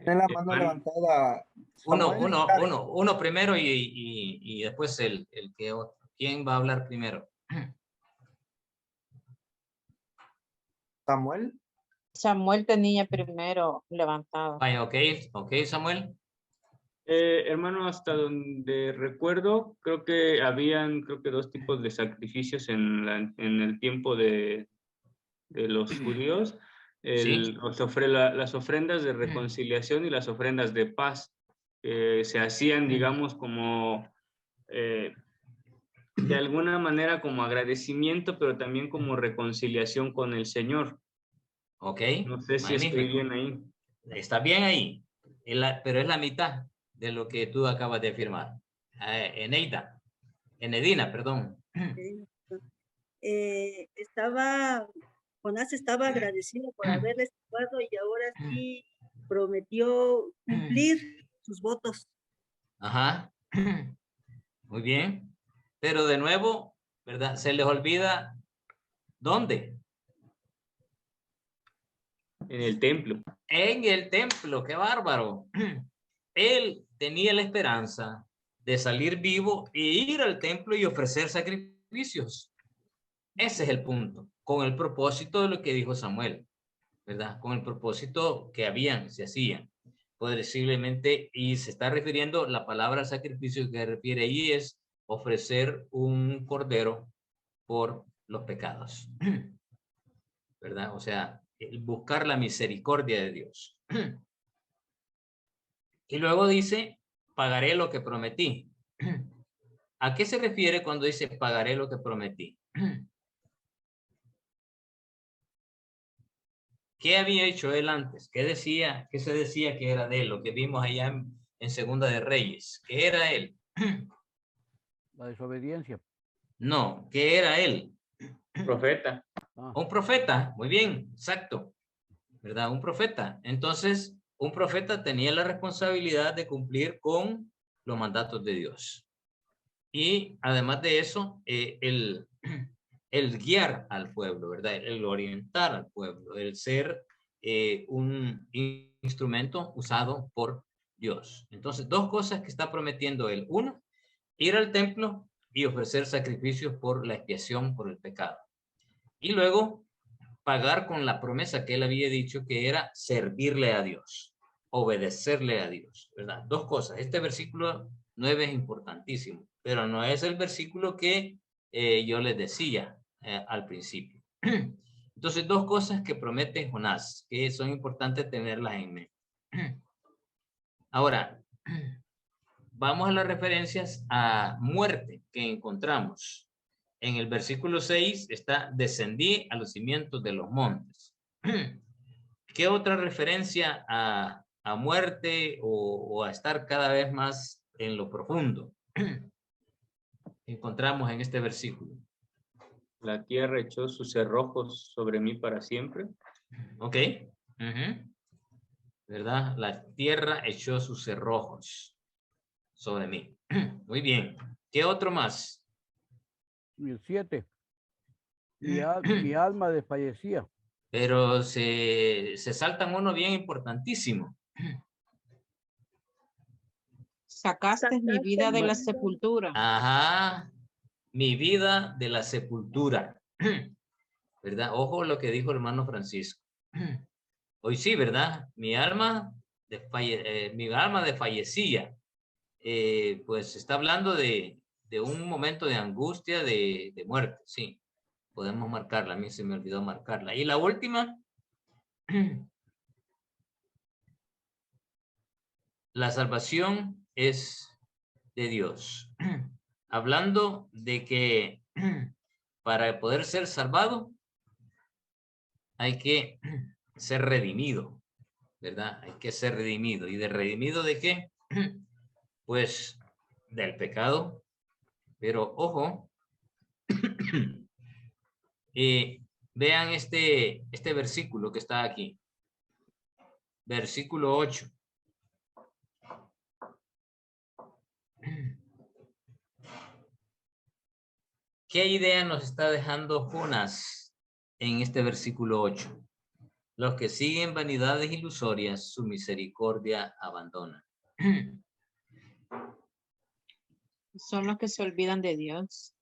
Tiene la mano levantada. Uno primero y después el que otro. ¿Quién va a hablar primero? Samuel. Samuel tenía primero levantado. Vaya, ok, Samuel. Hermano, hasta donde recuerdo, creo que habían, dos tipos de sacrificios en el tiempo de los judíos. las ofrendas de reconciliación y las ofrendas de paz se hacían, digamos, como de alguna manera como agradecimiento, pero también como reconciliación con el Señor. Ok. No sé si estoy bien ahí. Está bien ahí, pero es la mitad de lo que tú acabas de afirmar. Enedina, perdón. Jonás estaba agradecido por haberle salvado y ahora sí prometió cumplir sus votos. Ajá. Muy bien. Pero de nuevo, ¿verdad? Se les olvida ¿dónde? En el templo. En el templo, qué bárbaro. Él tenía la esperanza de salir vivo e ir al templo y ofrecer sacrificios. Ese es el punto, con el propósito de lo que dijo Samuel, ¿verdad? Con el propósito que se hacían. Posiblemente, y se está refiriendo, la palabra sacrificio que refiere ahí es ofrecer un cordero por los pecados, ¿verdad? O sea, buscar la misericordia de Dios. Y luego dice, pagaré lo que prometí. ¿A qué se refiere cuando dice pagaré lo que prometí? ¿Qué había hecho él antes? ¿Qué se decía que era de él? Lo que vimos allá en Segunda de Reyes. ¿Qué era él? La desobediencia. No, ¿qué era él? Profeta. Un profeta, muy bien, exacto. ¿Verdad? Un profeta. Entonces, un profeta tenía la responsabilidad de cumplir con los mandatos de Dios. Y además de eso, el guiar al pueblo, ¿verdad? El orientar al pueblo, el ser un instrumento usado por Dios. Entonces, dos cosas que está prometiendo él. Uno, ir al templo y ofrecer sacrificios por la expiación por el pecado. Y luego, pagar con la promesa que él había dicho, que era servirle a Dios, obedecerle a Dios, ¿verdad? Dos cosas. Este versículo 9 es importantísimo, pero no es el versículo que yo les decía al principio. Entonces, dos cosas que promete Jonás, que son importantes tenerlas en mente. Ahora, vamos a las referencias a muerte que encontramos. En el versículo 6 está, descendí a los cimientos de los montes. ¿Qué otra referencia a muerte o a estar cada vez más en lo profundo encontramos en este versículo? La tierra echó sus cerrojos sobre mí para siempre. Ok. ¿Verdad? La tierra echó sus cerrojos sobre mí. Muy bien. ¿Qué otro más? Y el 7. Mi alma desfallecía. Pero se saltan uno bien importantísimo. Sacaste mi vida de la sepultura. Ajá. Mi vida de la sepultura. ¿Verdad? Ojo lo que dijo el hermano Francisco. Hoy sí, ¿verdad? Mi alma desfallecía. Pues está hablando de un momento de angustia, de muerte, sí. Podemos marcarla, a mí se me olvidó marcarla. Y la última, la salvación es de Dios. Hablando de que para poder ser salvado hay que ser redimido, ¿verdad? Hay que ser redimido. ¿Y de redimido de qué? Pues del pecado. Pero ojo, vean este versículo que está aquí. Versículo 8. ¿Qué idea nos está dejando Jonás en este versículo 8? Los que siguen vanidades ilusorias, su misericordia abandona. Son los que se olvidan de Dios.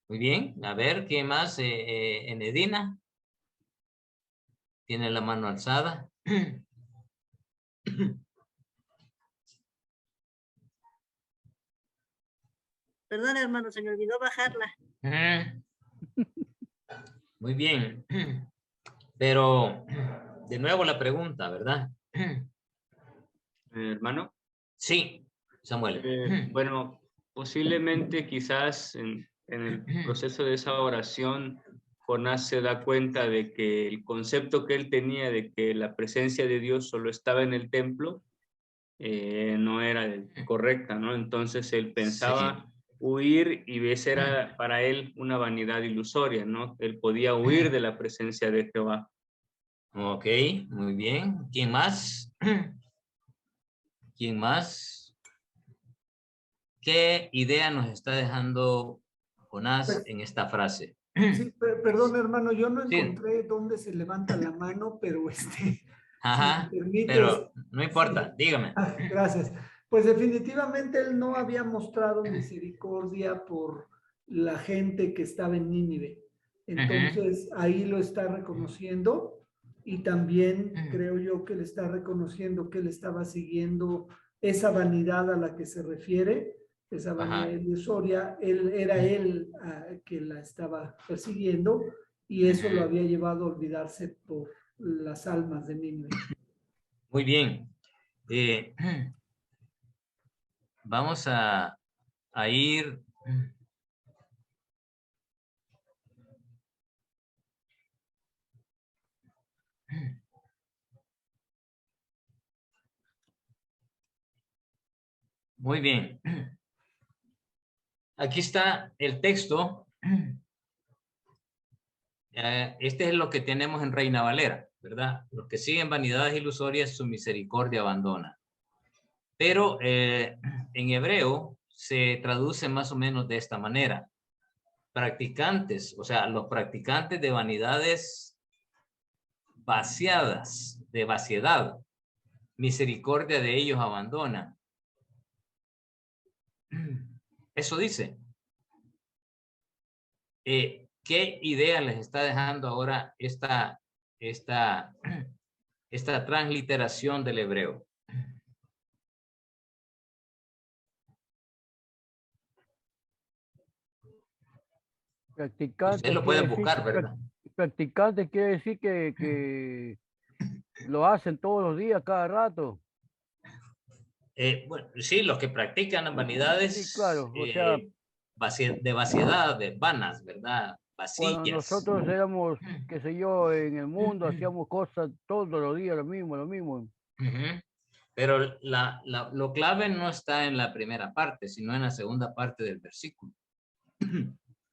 Muy bien, a ver, ¿qué más? Enedina. Tiene la mano alzada. Perdón, hermano, se me olvidó bajarla. Muy bien. Pero, de nuevo la pregunta, ¿verdad? Hermano. Sí, Samuel. Bueno, posiblemente quizás en el proceso de esa oración, Jonás se da cuenta de que el concepto que él tenía de que la presencia de Dios solo estaba en el templo, no era correcta, ¿no? Entonces él pensaba huir y esa era para él una vanidad ilusoria, ¿no? Él podía huir de la presencia de Jehová. Ok, muy bien. ¿Quién más? ¿Quién más? ¿Qué idea nos está dejando Jonás en esta frase? Sí, perdón, hermano, yo no encontré dónde se levanta la mano, pero Ajá, si me permites, pero no importa, sí. dígame. Gracias. Pues definitivamente él no había mostrado misericordia por la gente que estaba en Nínive. Entonces ahí lo está reconociendo y también creo yo que le está reconociendo que él estaba siguiendo esa vanidad a la que se refiere, esa vanidad ilusoria. Era él que la estaba persiguiendo y eso lo había llevado a olvidarse por las almas de Nínive. Muy bien. Vamos a ir... Muy bien. Aquí está el texto. Este es lo que tenemos en Reina Valera, ¿verdad? Los que siguen vanidades ilusorias, su misericordia abandona. Pero en hebreo se traduce más o menos de esta manera. Practicantes, o sea, los practicantes de vanidades vaciadas, de vaciedad, misericordia de ellos abandona. Eso dice. ¿Qué idea les está dejando ahora esta transliteración del hebreo? Practicante. Ustedes lo pueden buscar, ¿verdad? Practicante quiere decir que lo hacen todos los días, cada rato. Bueno, sí, los que practican las vanidades, sí, claro, o sea, de vaciedad, de vanas, ¿verdad? Vacías. Cuando nosotros éramos, qué sé yo, en el mundo, hacíamos cosas todos los días, lo mismo. Pero lo clave no está en la primera parte, sino en la segunda parte del versículo.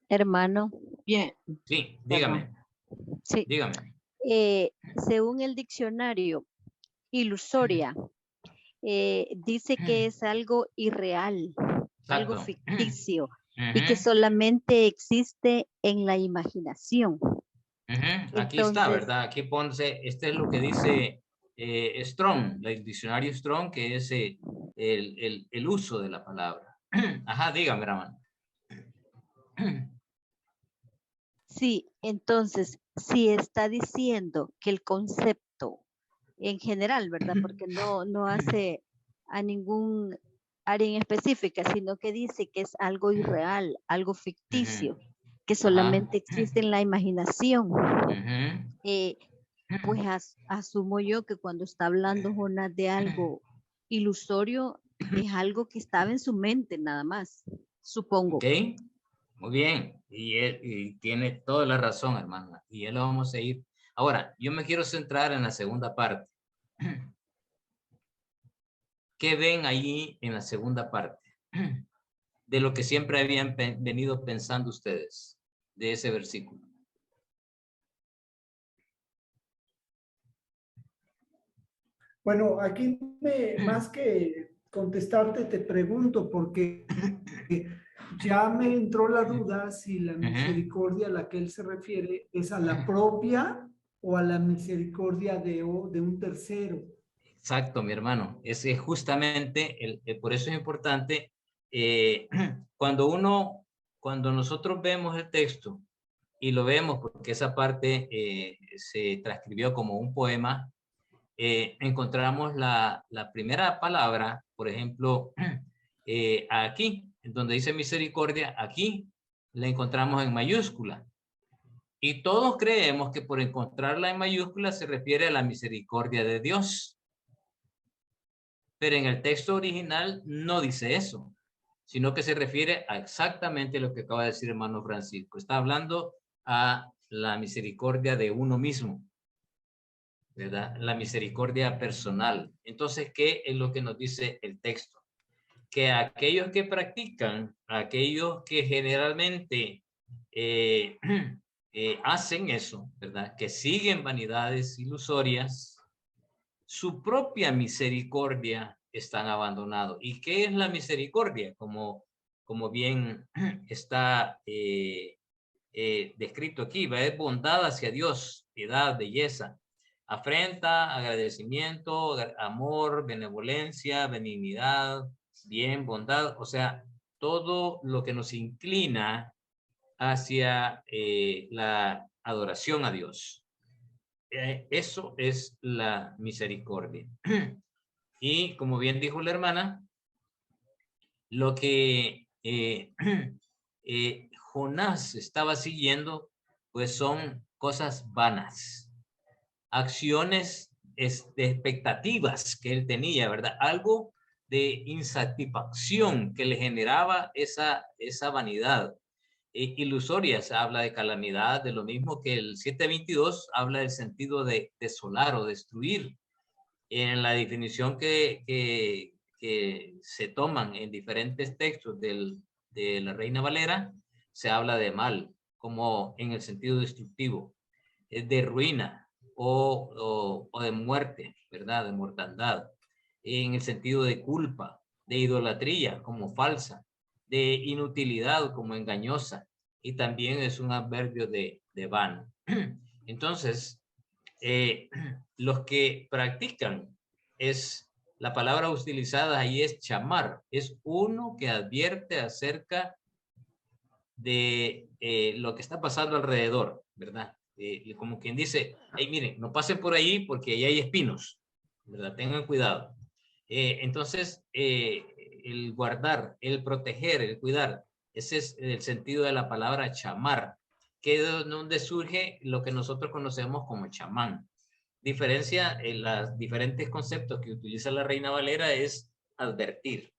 Hermano. Bien. Sí, dígame. Sí. Dígame. Según el diccionario, ilusoria, dice que es algo irreal, algo ficticio, y que solamente existe en la imaginación. Aquí está, ¿verdad? Aquí ponse, este es lo que dice Strong, el diccionario Strong, que es el uso de la palabra. Ajá, dígame, hermano. Sí, entonces, si está diciendo que el concepto en general, ¿verdad? Porque no hace a ningún área en específica, sino que dice que es algo irreal, algo ficticio, que solamente existe en la imaginación. Pues asumo yo que cuando está hablando Jonás de algo ilusorio, es algo que estaba en su mente nada más, supongo. Ok, muy bien. Y tiene toda la razón, hermana. Y ya lo vamos a ir. Ahora, yo me quiero centrar en la segunda parte. ¿Qué ven ahí en la segunda parte? De lo que siempre habían venido pensando ustedes de ese versículo. Bueno, aquí más que contestarte, te pregunto, porque ya me entró la duda si la misericordia a la que él se refiere es a la propia o a la misericordia de un tercero. Exacto, mi hermano. Es justamente, por eso es importante, cuando nosotros vemos el texto y lo vemos porque esa parte se transcribió como un poema, encontramos la primera palabra, por ejemplo, aquí, donde dice misericordia, aquí la encontramos en mayúscula. Y todos creemos que por encontrarla en mayúscula se refiere a la misericordia de Dios. Pero en el texto original no dice eso, sino que se refiere a exactamente lo que acaba de decir hermano Francisco. Está hablando a la misericordia de uno mismo, ¿verdad? La misericordia personal. Entonces, ¿qué es lo que nos dice el texto? Que aquellos que practican, aquellos que generalmente hacen eso, ¿verdad? Que siguen vanidades ilusorias, su propia misericordia están abandonados. ¿Y qué es la misericordia? Como bien está descrito aquí, ¿va? Es bondad hacia Dios, piedad, belleza, afrenta, agradecimiento, amor, benevolencia, benignidad, bien, bondad, o sea, todo lo que nos inclina hacia la adoración a Dios. Eso es la misericordia. Y como bien dijo la hermana, lo que Jonás estaba siguiendo, pues son cosas vanas, acciones de expectativas que él tenía, ¿verdad? Algo de insatisfacción que le generaba esa vanidad. Ilusorias habla de calamidad, de lo mismo que el 7:22 habla del sentido de desolar o destruir. En la definición que se toman en diferentes textos de la Reina Valera, se habla de mal, como en el sentido destructivo, de ruina o de muerte, ¿verdad? De mortandad, en el sentido de culpa, de idolatría como falsa, de inutilidad como engañosa, y también es un adverbio de vano. Entonces, los que practican la palabra utilizada ahí es chamar, es uno que advierte acerca de lo que está pasando alrededor, ¿verdad? Como quien dice, hey, miren, no pasen por ahí porque ahí hay espinos, ¿verdad? Tengan cuidado. Entonces, el guardar, el proteger, el cuidar, ese es el sentido de la palabra chamar, que es donde surge lo que nosotros conocemos como chamán. Diferencia en los diferentes conceptos que utiliza la Reina Valera es advertir,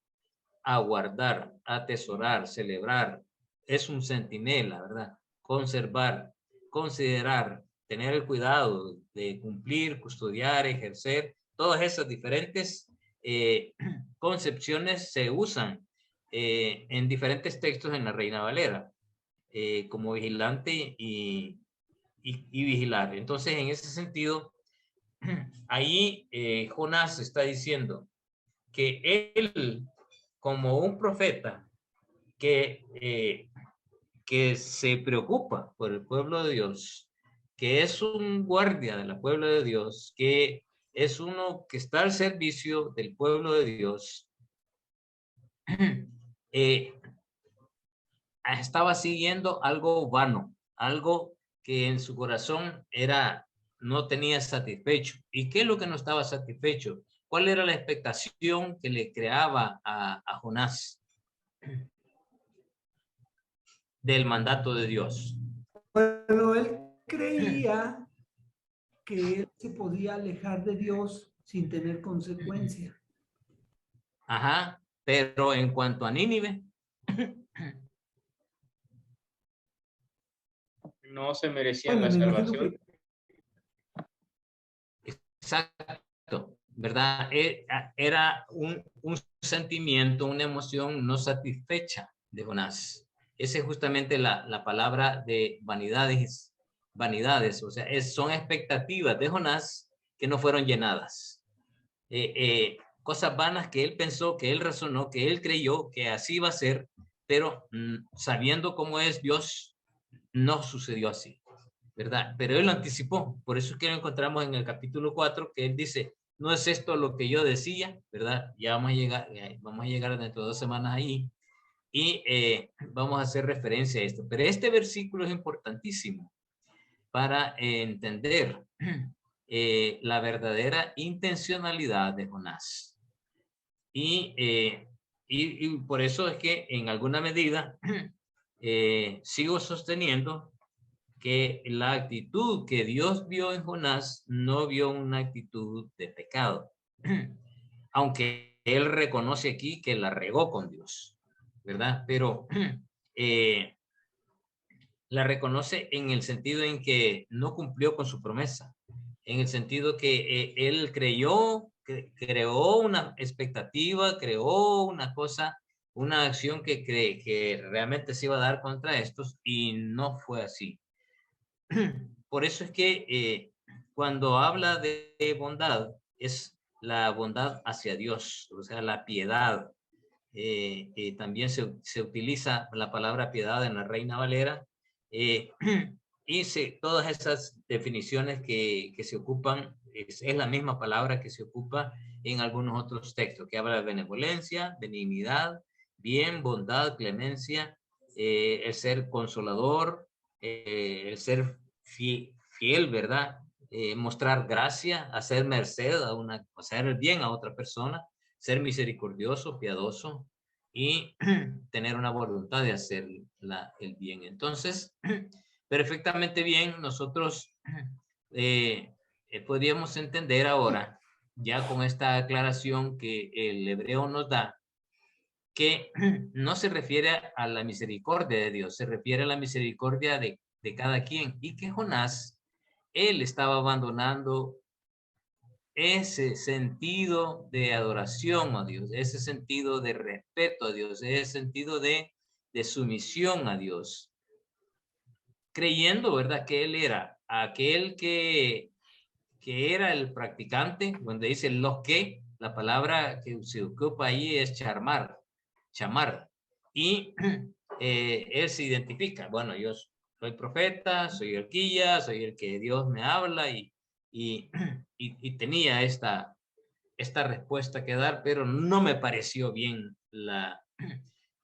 aguardar, atesorar, celebrar, es un centinela, ¿verdad? Conservar, considerar, tener el cuidado de cumplir, custodiar, ejercer, todas esas diferentes concepciones se usan en diferentes textos en la Reina Valera, como vigilante y vigilar. Entonces, en ese sentido, ahí Jonás está diciendo que él, como un profeta que se preocupa por el pueblo de Dios, que es un guardia del pueblo de Dios, que es uno que está al servicio del pueblo de Dios, estaba siguiendo algo vano, algo que en su corazón no tenía satisfecho. ¿Y qué es lo que no estaba satisfecho? ¿Cuál era la expectación que le creaba a Jonás del mandato de Dios? Bueno, él creía que él se podía alejar de Dios sin tener consecuencia. Ajá, pero en cuanto a Nínive, no se merecían la salvación. Exacto, ¿verdad? Era un sentimiento, una emoción no satisfecha de Jonás. Esa es justamente la palabra de vanidades, o sea, son expectativas de Jonás que no fueron llenadas. Cosas vanas que él pensó, que él razonó, que él creyó que así iba a ser, pero sabiendo cómo es Dios, no sucedió así, ¿verdad? Pero él lo anticipó. Por eso es que lo encontramos en el capítulo 4, que él dice, no es esto lo que yo decía, ¿verdad? Ya vamos a llegar dentro de 2 semanas ahí y vamos a hacer referencia a esto. Pero este versículo es importantísimo para entender la verdadera intencionalidad de Jonás. Y por eso es que en alguna medida sigo sosteniendo que la actitud que Dios vio en Jonás no vio una actitud de pecado, aunque él reconoce aquí que la regó con Dios, ¿verdad? Pero la reconoce en el sentido en que no cumplió con su promesa, en el sentido que él creó, creó una expectativa, creó una cosa, una acción que realmente se iba a dar contra estos y no fue así. Por eso es que cuando habla de bondad, es la bondad hacia Dios, o sea, la piedad. También se utiliza la palabra piedad en la Reina Valera, y todas esas definiciones que se ocupan, es la misma palabra que se ocupa en algunos otros textos, que habla de benevolencia, benignidad, bien, bondad, clemencia, el ser consolador, el ser fiel, ¿verdad? Mostrar gracia, hacer merced hacer el bien a otra persona, ser misericordioso, piadoso y tener una voluntad de hacer el bien. Entonces, perfectamente bien, nosotros podríamos entender ahora, ya con esta aclaración que el hebreo nos da, que no se refiere a la misericordia de Dios, se refiere a la misericordia de cada quien, y que Jonás, él estaba abandonando ese sentido de adoración a Dios, ese sentido de respeto a Dios, ese sentido de sumisión a Dios, creyendo, ¿verdad?, que él era aquel que era el practicante. Cuando dice lo que, la palabra que se ocupa ahí es chamar, y él se identifica, bueno, yo soy profeta, soy el guía, soy el que Dios me habla, y tenía esta respuesta que dar, pero no me pareció bien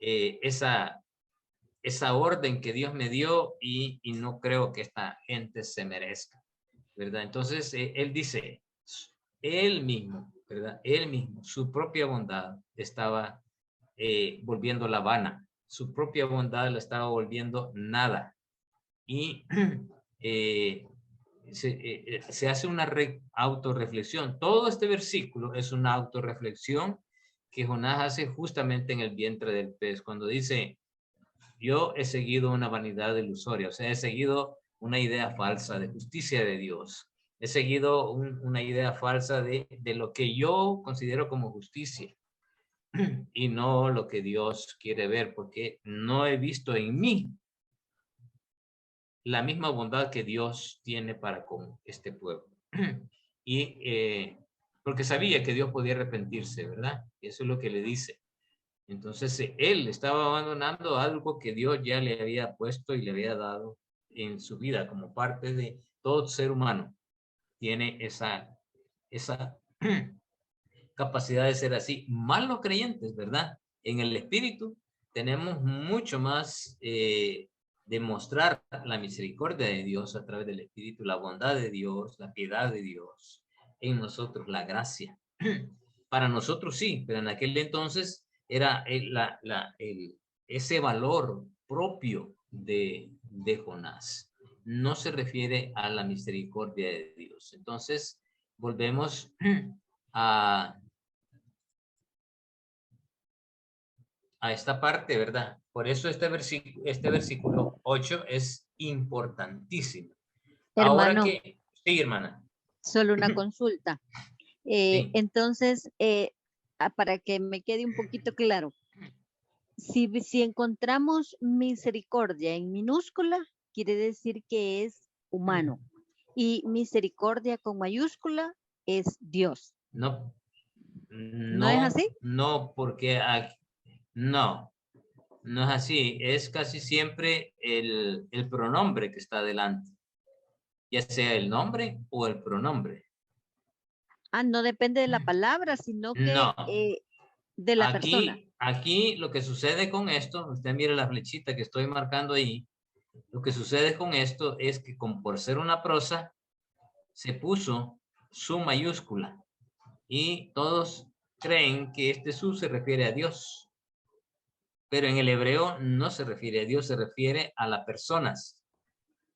esa orden que Dios me dio, y no creo que esta gente se merezca, ¿verdad? Entonces, él dice, él mismo, ¿verdad? Él mismo, su propia bondad estaba volviéndola vana, su propia bondad la estaba volviendo nada, y se hace una autorreflexión. Todo este versículo es una autorreflexión que Jonás hace justamente en el vientre del pez, cuando dice, yo he seguido una vanidad ilusoria, o sea, he seguido una idea falsa de justicia de Dios, he seguido una idea falsa de lo que yo considero como justicia, y no lo que Dios quiere ver, porque no he visto en mí la misma bondad que Dios tiene para con este pueblo. Y porque sabía que Dios podía arrepentirse, ¿verdad? Eso es lo que le dice. Entonces, él estaba abandonando algo que Dios ya le había puesto y le había dado en su vida como parte de todo ser humano. Tiene esa capacidad de ser así. Más los creyentes, ¿verdad? En el espíritu tenemos mucho más demostrar la misericordia de Dios a través del espíritu, la bondad de Dios, la piedad de Dios en nosotros, la gracia. Para nosotros sí, pero en aquel entonces era ese valor propio de Jonás. No se refiere a la misericordia de Dios. Entonces, volvemos a esta parte, ¿verdad? Por eso este versículo 8 es importantísimo. Hermano, ahora que, sí, hermana. Solo una consulta. Sí. Entonces, para que me quede un poquito claro, si encontramos misericordia en minúscula, quiere decir que es humano, y misericordia con mayúscula es Dios. No. ¿No es así? No, porque no es así. Es casi siempre el pronombre que está delante, ya sea el nombre o el pronombre. No depende de la palabra, sino que no. De la persona. Aquí lo que sucede con esto, usted mire la flechita que estoy marcando ahí, lo que sucede con esto es que por ser una prosa, se puso su mayúscula, y todos creen que este su se refiere a Dios, pero en el hebreo no se refiere a Dios, se refiere a las personas.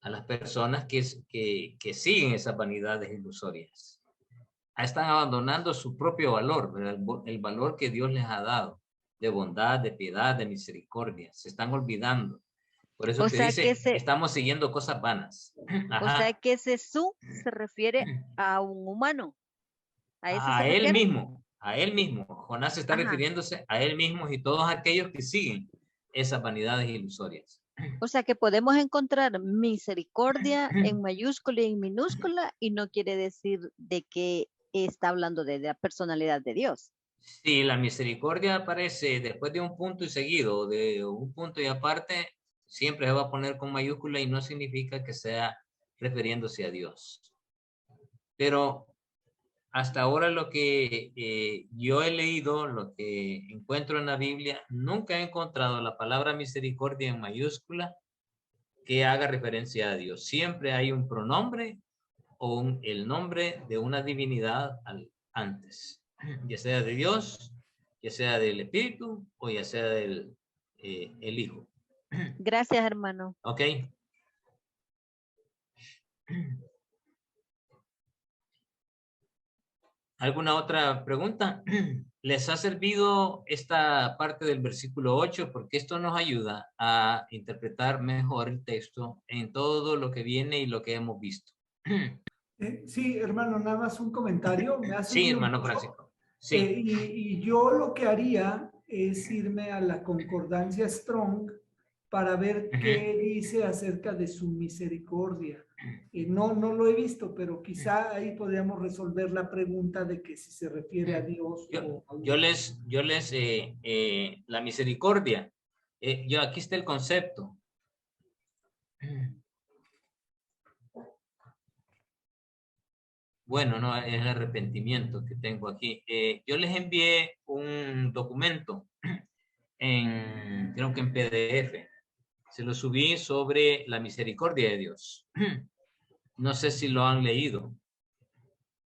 a las personas que siguen esas vanidades ilusorias. Están abandonando su propio valor, el valor que Dios les ha dado, de bondad, de piedad, de misericordia. Se están olvidando. Por eso que dice, estamos siguiendo cosas vanas. O sea que ese su se refiere a un humano. A él mismo, a él mismo. Jonás está refiriéndose a él mismo y todos aquellos que siguen esas vanidades ilusorias. O sea que podemos encontrar misericordia en mayúscula y en minúscula y no quiere decir de que está hablando de la personalidad de Dios. Sí, la misericordia aparece después de un punto y seguido, de un punto y aparte, siempre se va a poner con mayúscula y no significa que sea refiriéndose a Dios. Pero hasta ahora lo que yo he leído, lo que encuentro en la Biblia, nunca he encontrado la palabra misericordia en mayúscula que haga referencia a Dios. Siempre hay un pronombre o el nombre de una divinidad antes, ya sea de Dios, ya sea del Espíritu o ya sea del el Hijo. Gracias, hermano. Ok. ¿Alguna otra pregunta? ¿Les ha servido esta parte del versículo 8? Porque esto nos ayuda a interpretar mejor el texto en todo lo que viene y lo que hemos visto. Sí, hermano, nada más un comentario. Sí, hermano Francisco. Sí. Y yo lo que haría es irme a la concordancia Strong para ver qué dice acerca de su misericordia. No lo he visto, pero quizá ahí podríamos resolver la pregunta de que si se refiere a Dios la misericordia. Aquí está el concepto. Bueno, no, es el arrepentimiento que tengo aquí. Yo les envié un documento creo que en PDF. Se lo subí sobre la misericordia de Dios. No sé si lo han leído.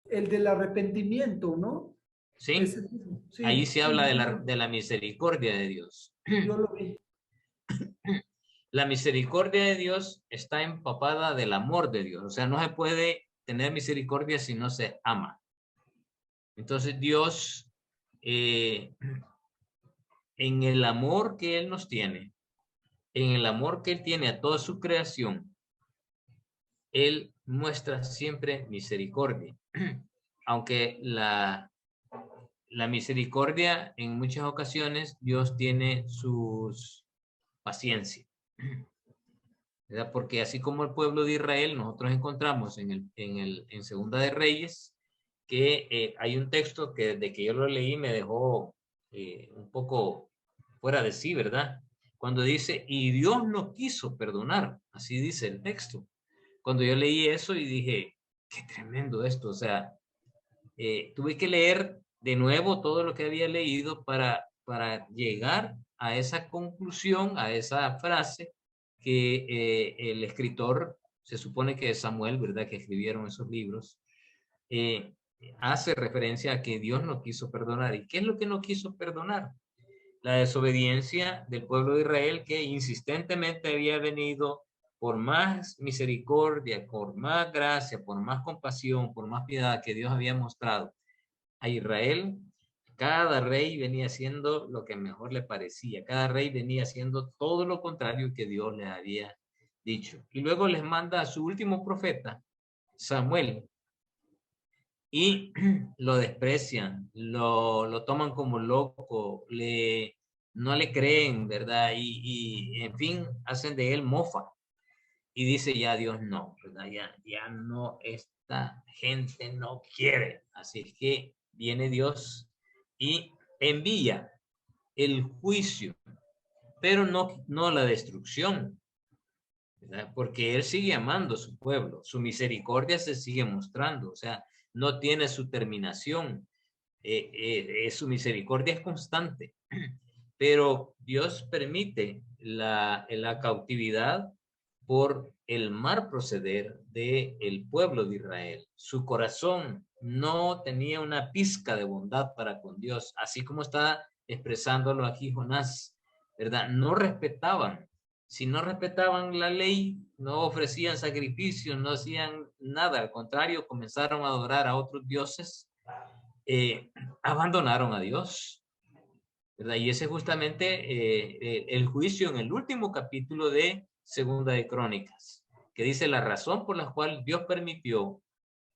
El del arrepentimiento, ¿no? Sí. Sí. Ahí se habla de la misericordia de Dios. Yo lo vi. La misericordia de Dios está empapada del amor de Dios. O sea, no se puede tener misericordia si no se ama. Entonces Dios, en el amor que Él nos tiene, en el amor que Él tiene a toda su creación, Él muestra siempre misericordia. Aunque la misericordia, en muchas ocasiones, Dios tiene sus paciencia. ¿Verdad? Porque así como el pueblo de Israel, nosotros encontramos en Segunda de Reyes, que hay un texto que desde que yo lo leí me dejó un poco fuera de sí, ¿verdad? Cuando dice, y Dios no quiso perdonar, así dice el texto. Cuando yo leí eso y dije, qué tremendo esto, o sea, tuve que leer de nuevo todo lo que había leído para llegar a esa conclusión, a esa frase que el escritor, se supone que es Samuel, ¿verdad? Que escribieron esos libros, hace referencia a que Dios no quiso perdonar. ¿Y qué es lo que no quiso perdonar? La desobediencia del pueblo de Israel, que insistentemente había venido por más misericordia, por más gracia, por más compasión, por más piedad que Dios había mostrado a Israel. Cada rey venía haciendo lo que mejor le parecía. Cada rey venía haciendo todo lo contrario que Dios les había dicho. Y luego les manda a su último profeta, Samuel, y lo desprecian, lo toman como loco, no le creen, ¿verdad? Y en fin, hacen de él mofa. Y dice ya Dios no, ¿verdad? Ya no, esta gente no quiere. Así es que viene Dios y envía el juicio, pero no la destrucción, ¿verdad? Porque Él sigue amando a su pueblo, su misericordia se sigue mostrando, o sea, no tiene su terminación, su misericordia es constante, pero Dios permite la cautividad por el mal proceder del pueblo de Israel. Su corazón no tenía una pizca de bondad para con Dios, así como está expresándolo aquí Jonás, ¿verdad? No respetaban si no respetaban la ley, no ofrecían sacrificios, no hacían nada, al contrario, comenzaron a adorar a otros dioses, abandonaron a Dios, ¿verdad? Y ese es justamente el juicio en el último capítulo de Segunda de Crónicas, que dice la razón por la cual Dios permitió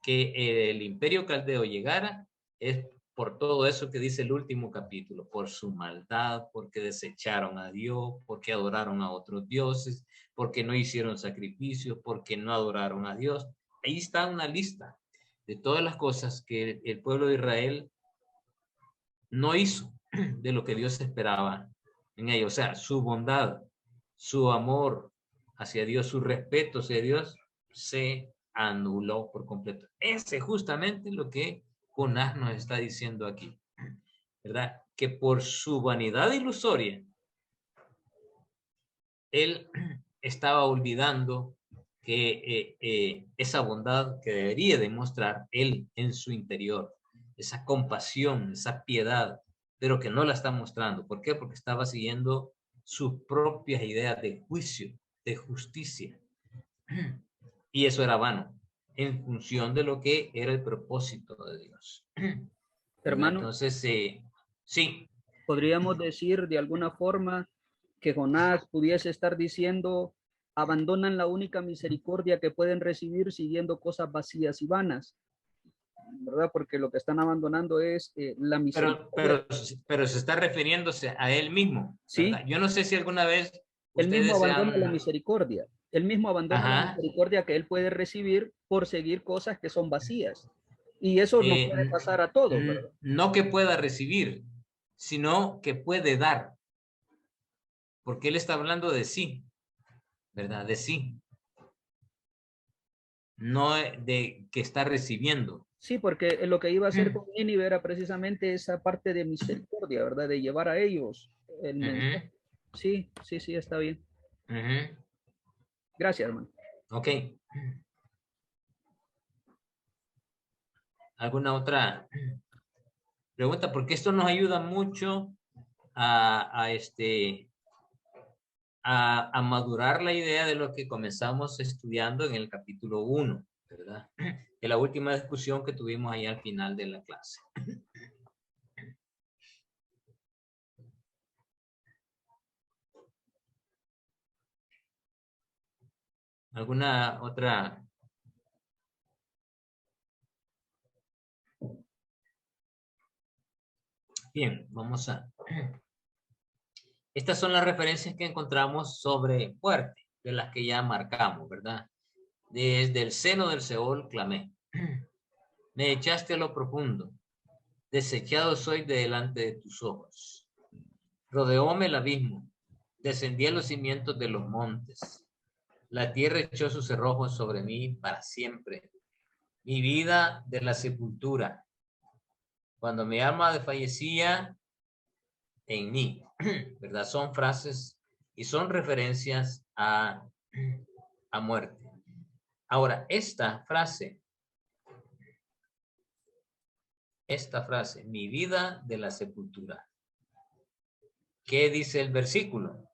que el imperio caldeo llegara es por todo eso que dice el último capítulo, por su maldad, porque desecharon a Dios, porque adoraron a otros dioses, porque no hicieron sacrificios, porque no adoraron a Dios. Ahí está una lista de todas las cosas que el pueblo de Israel no hizo de lo que Dios esperaba en ellos. O sea, su bondad, su amor hacia Dios, su respeto hacia Dios se anuló por completo. Ese es justamente lo que Jonás nos está diciendo aquí, ¿verdad? Que por su vanidad ilusoria, él estaba olvidando que esa bondad que debería demostrar él en su interior, esa compasión, esa piedad, pero que no la está mostrando. ¿Por qué? Porque estaba siguiendo sus propias ideas de juicio, de justicia. Y eso era vano, en función de lo que era el propósito de Dios. Hermano, entonces, sí. Podríamos decir de alguna forma que Jonás pudiese estar diciendo, abandonan la única misericordia que pueden recibir siguiendo cosas vacías y vanas, ¿verdad? Porque lo que están abandonando es la misericordia. Pero se está refiriéndose a él mismo, ¿verdad? Sí. Yo no sé si alguna vez él mismo abandona la misericordia. Él mismo abandona la misericordia que él puede recibir por seguir cosas que son vacías. Y eso no puede pasar a todos, ¿verdad? No que pueda recibir, sino que puede dar. Porque él está hablando de sí, ¿verdad? De sí. No de que está recibiendo. Sí, porque lo que iba a hacer con Nínive era precisamente esa parte de misericordia, ¿verdad? De llevar a ellos el mensaje. Sí, está bien. Gracias, hermano. Ok. ¿Alguna otra pregunta? Porque esto nos ayuda mucho a madurar la idea de lo que comenzamos estudiando en el capítulo 1, ¿verdad? En la última discusión que tuvimos ahí al final de la clase. ¿Alguna otra? Bien, vamos a... Estas son las referencias que encontramos sobre fuerte, de las que ya marcamos, ¿verdad? Desde el seno del Seol clamé. Me echaste a lo profundo. Desechado soy de delante de tus ojos. Rodeóme el abismo. Descendí a los cimientos de los montes. La tierra echó sus cerrojos sobre mí para siempre. Mi vida de la sepultura. Cuando mi alma desfallecía en mí, ¿verdad? Son frases y son referencias a muerte. Ahora, esta frase, mi vida de la sepultura. ¿Qué dice el versículo?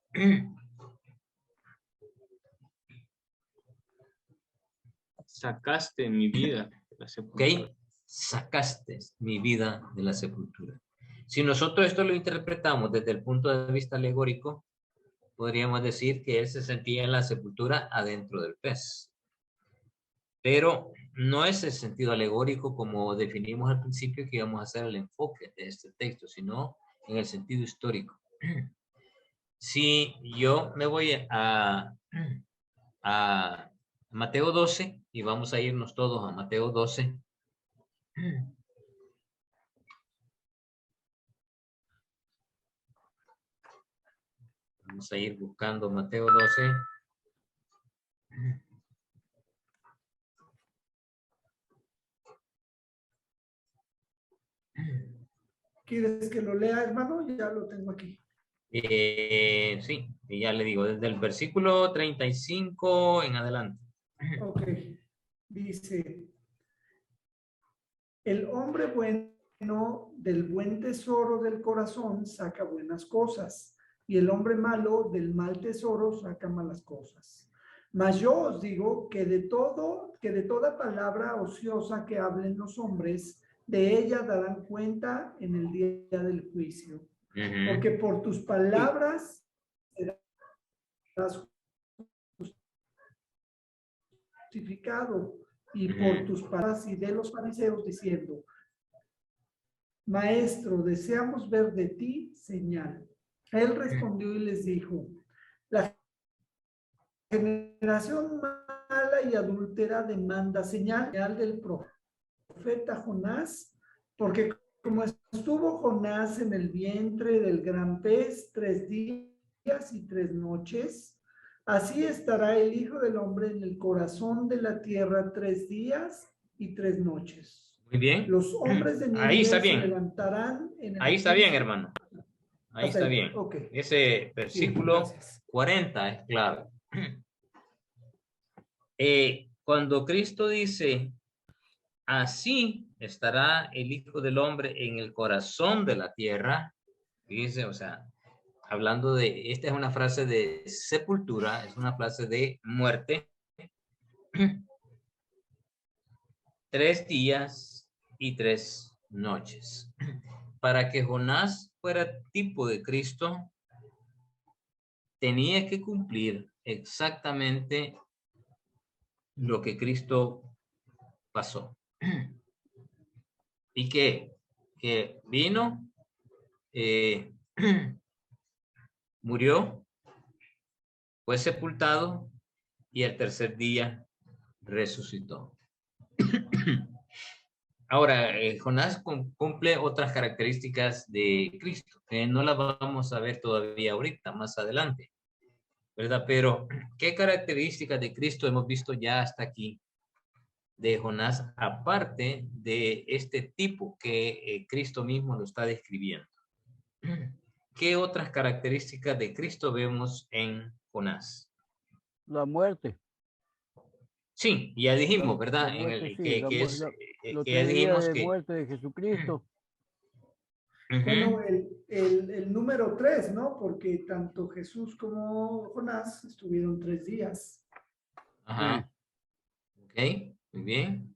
Sacaste mi vida de la sepultura. Ok, sacaste mi vida de la sepultura. Si nosotros esto lo interpretamos desde el punto de vista alegórico, podríamos decir que él se sentía en la sepultura adentro del pez. Pero no es el sentido alegórico como definimos al principio que íbamos a hacer el enfoque de este texto, sino en el sentido histórico. Si yo me voy a Mateo 12 y vamos a irnos todos a Mateo 12. Vamos a ir buscando Mateo 12. ¿Quieres que lo lea, hermano? Ya lo tengo aquí. Sí, y ya le digo, desde el versículo 35 en adelante. Ok. Dice, el hombre bueno del buen tesoro del corazón saca buenas cosas, y el hombre malo del mal tesoro saca malas cosas. Mas yo os digo que de toda palabra ociosa que hablen los hombres, de ella darán cuenta en el día del juicio. Porque por tus palabras serás justificado, y por tus palabras y de los fariseos diciendo: Maestro, deseamos ver de ti señal. Él respondió y les dijo: la generación mala y adúltera demanda señal del profeta Jonás, porque como estuvo Jonás en el vientre del gran pez 3 días y 3 noches, así estará el Hijo del Hombre en el corazón de la tierra 3 días y 3 noches. Muy bien. Los hombres de Nínive ahí está bien. se levantarán en el ahí está bien, hermano. Ahí hasta está ahí. bien. Okay. Ese versículo 40 es clave. Cuando Cristo dice, así estará el Hijo del Hombre en el corazón de la tierra, dice, o sea, hablando de, esta es una frase de sepultura, es una frase de muerte. 3 días y 3 noches. Para que Jonás fuera tipo de Cristo, tenía que cumplir exactamente lo que Cristo pasó. ¿Y qué? Que vino, murió, fue sepultado y al tercer día resucitó. Ahora, Jonás cumple otras características de Cristo, que no las vamos a ver todavía ahorita, más adelante, ¿verdad? Pero, ¿qué características de Cristo hemos visto ya hasta aquí de Jonás, aparte de este tipo que Cristo mismo lo está describiendo? ¿Qué otras características de Cristo vemos en Jonás? La muerte. Sí, ya dijimos, ¿verdad? La muerte, En el, sí, que es, los que 3 dijimos días de que... muerte de Jesucristo. Bueno, el número 3, ¿no? Porque tanto Jesús como Jonás estuvieron 3 días. Ajá. Ok, muy bien.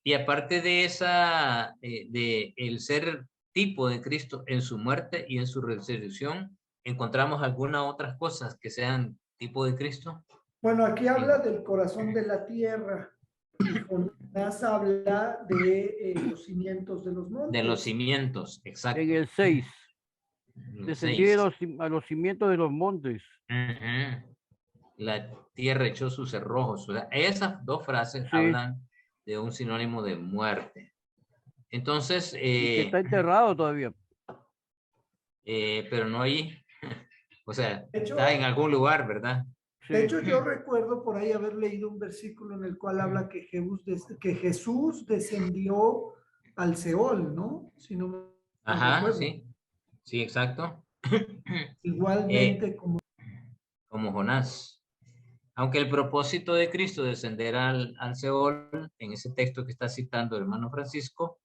Y aparte de esa, de el ser tipo de Cristo en su muerte y en su resurrección, ¿encontramos algunas otras cosas que sean tipo de Cristo? Bueno, aquí habla del corazón de la tierra y Jonás habla de los cimientos de los montes. De los cimientos, exacto. En el 6. Descendieron a los cimientos de los montes. La tierra echó sus cerrojos. O sea, esas dos frases hablan de un sinónimo de muerte. Entonces... y que está enterrado todavía. Pero no hay... O sea, hecho, está en algún lugar, ¿verdad? De hecho, yo recuerdo por ahí haber leído un versículo en el cual habla que Jesús descendió al Seol, ¿no? Si no me Ajá, sí. Sí, exacto. Igualmente como Jonás. Aunque el propósito de Cristo descender al Seol, en ese texto que está citando el hermano Francisco,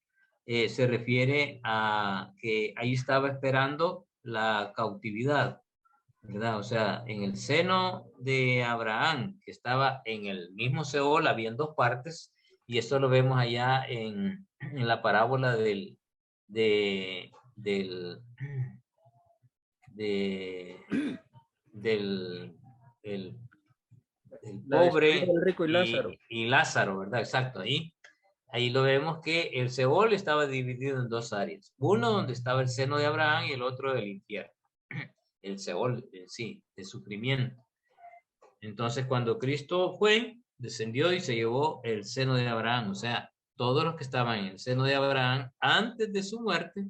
se refiere a que ahí estaba esperando la cautividad, ¿verdad? O sea, en el seno de Abraham, que estaba en el mismo Seol, había 2 partes, y esto lo vemos allá en la parábola del pobre, el rico y Lázaro, ¿verdad? Exacto, ahí lo vemos que el Seol estaba dividido en 2 áreas, uno donde estaba el seno de Abraham y el otro del infierno, el Seol, sí, de sufrimiento. Entonces, cuando Cristo descendió y se llevó el seno de Abraham, o sea, todos los que estaban en el seno de Abraham antes de su muerte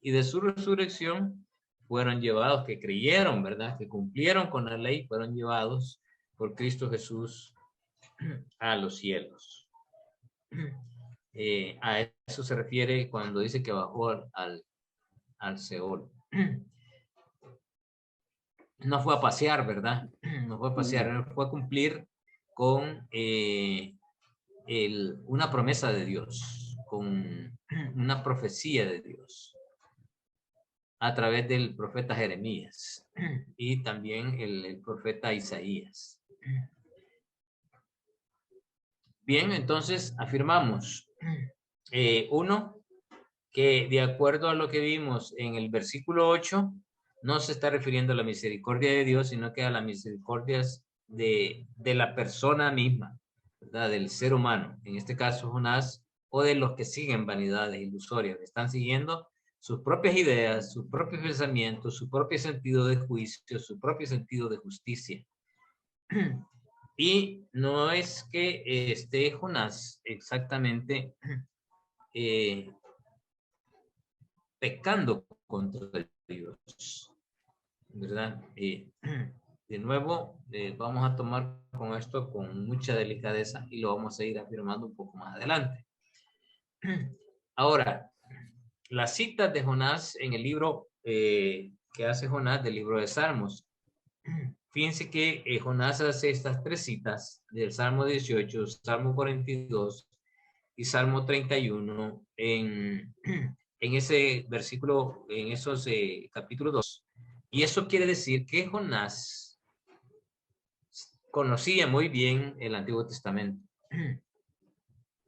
y de su resurrección fueron llevados, que creyeron, ¿verdad? Que cumplieron con la ley, fueron llevados por Cristo Jesús a los cielos. A eso se refiere cuando dice que bajó al Seol. No fue a pasear, ¿verdad? No fue a pasear, fue a cumplir con una promesa de Dios, con una profecía de Dios. a través del profeta Jeremías y también el profeta Isaías. Bien, entonces afirmamos, uno, que de acuerdo a lo que vimos en el versículo 8, no se está refiriendo a la misericordia de Dios, sino que a las misericordias de la persona misma, ¿verdad? Del ser humano, en este caso Jonás, o de los que siguen vanidades ilusorias, están siguiendo sus propias ideas, sus propios pensamientos, su propio sentido de juicio, su propio sentido de justicia. Y no es que esté Jonás exactamente pecando contra Dios, ¿verdad? De nuevo, vamos a tomar con esto con mucha delicadeza y lo vamos a ir afirmando un poco más adelante. Ahora, las citas de Jonás en el libro que hace Jonás del libro de Salmos. Fíjense que Jonás hace estas tres citas del Salmo 18, Salmo 42 y Salmo 31 en ese versículo, en esos capítulos 2. Y eso quiere decir que Jonás conocía muy bien el Antiguo Testamento,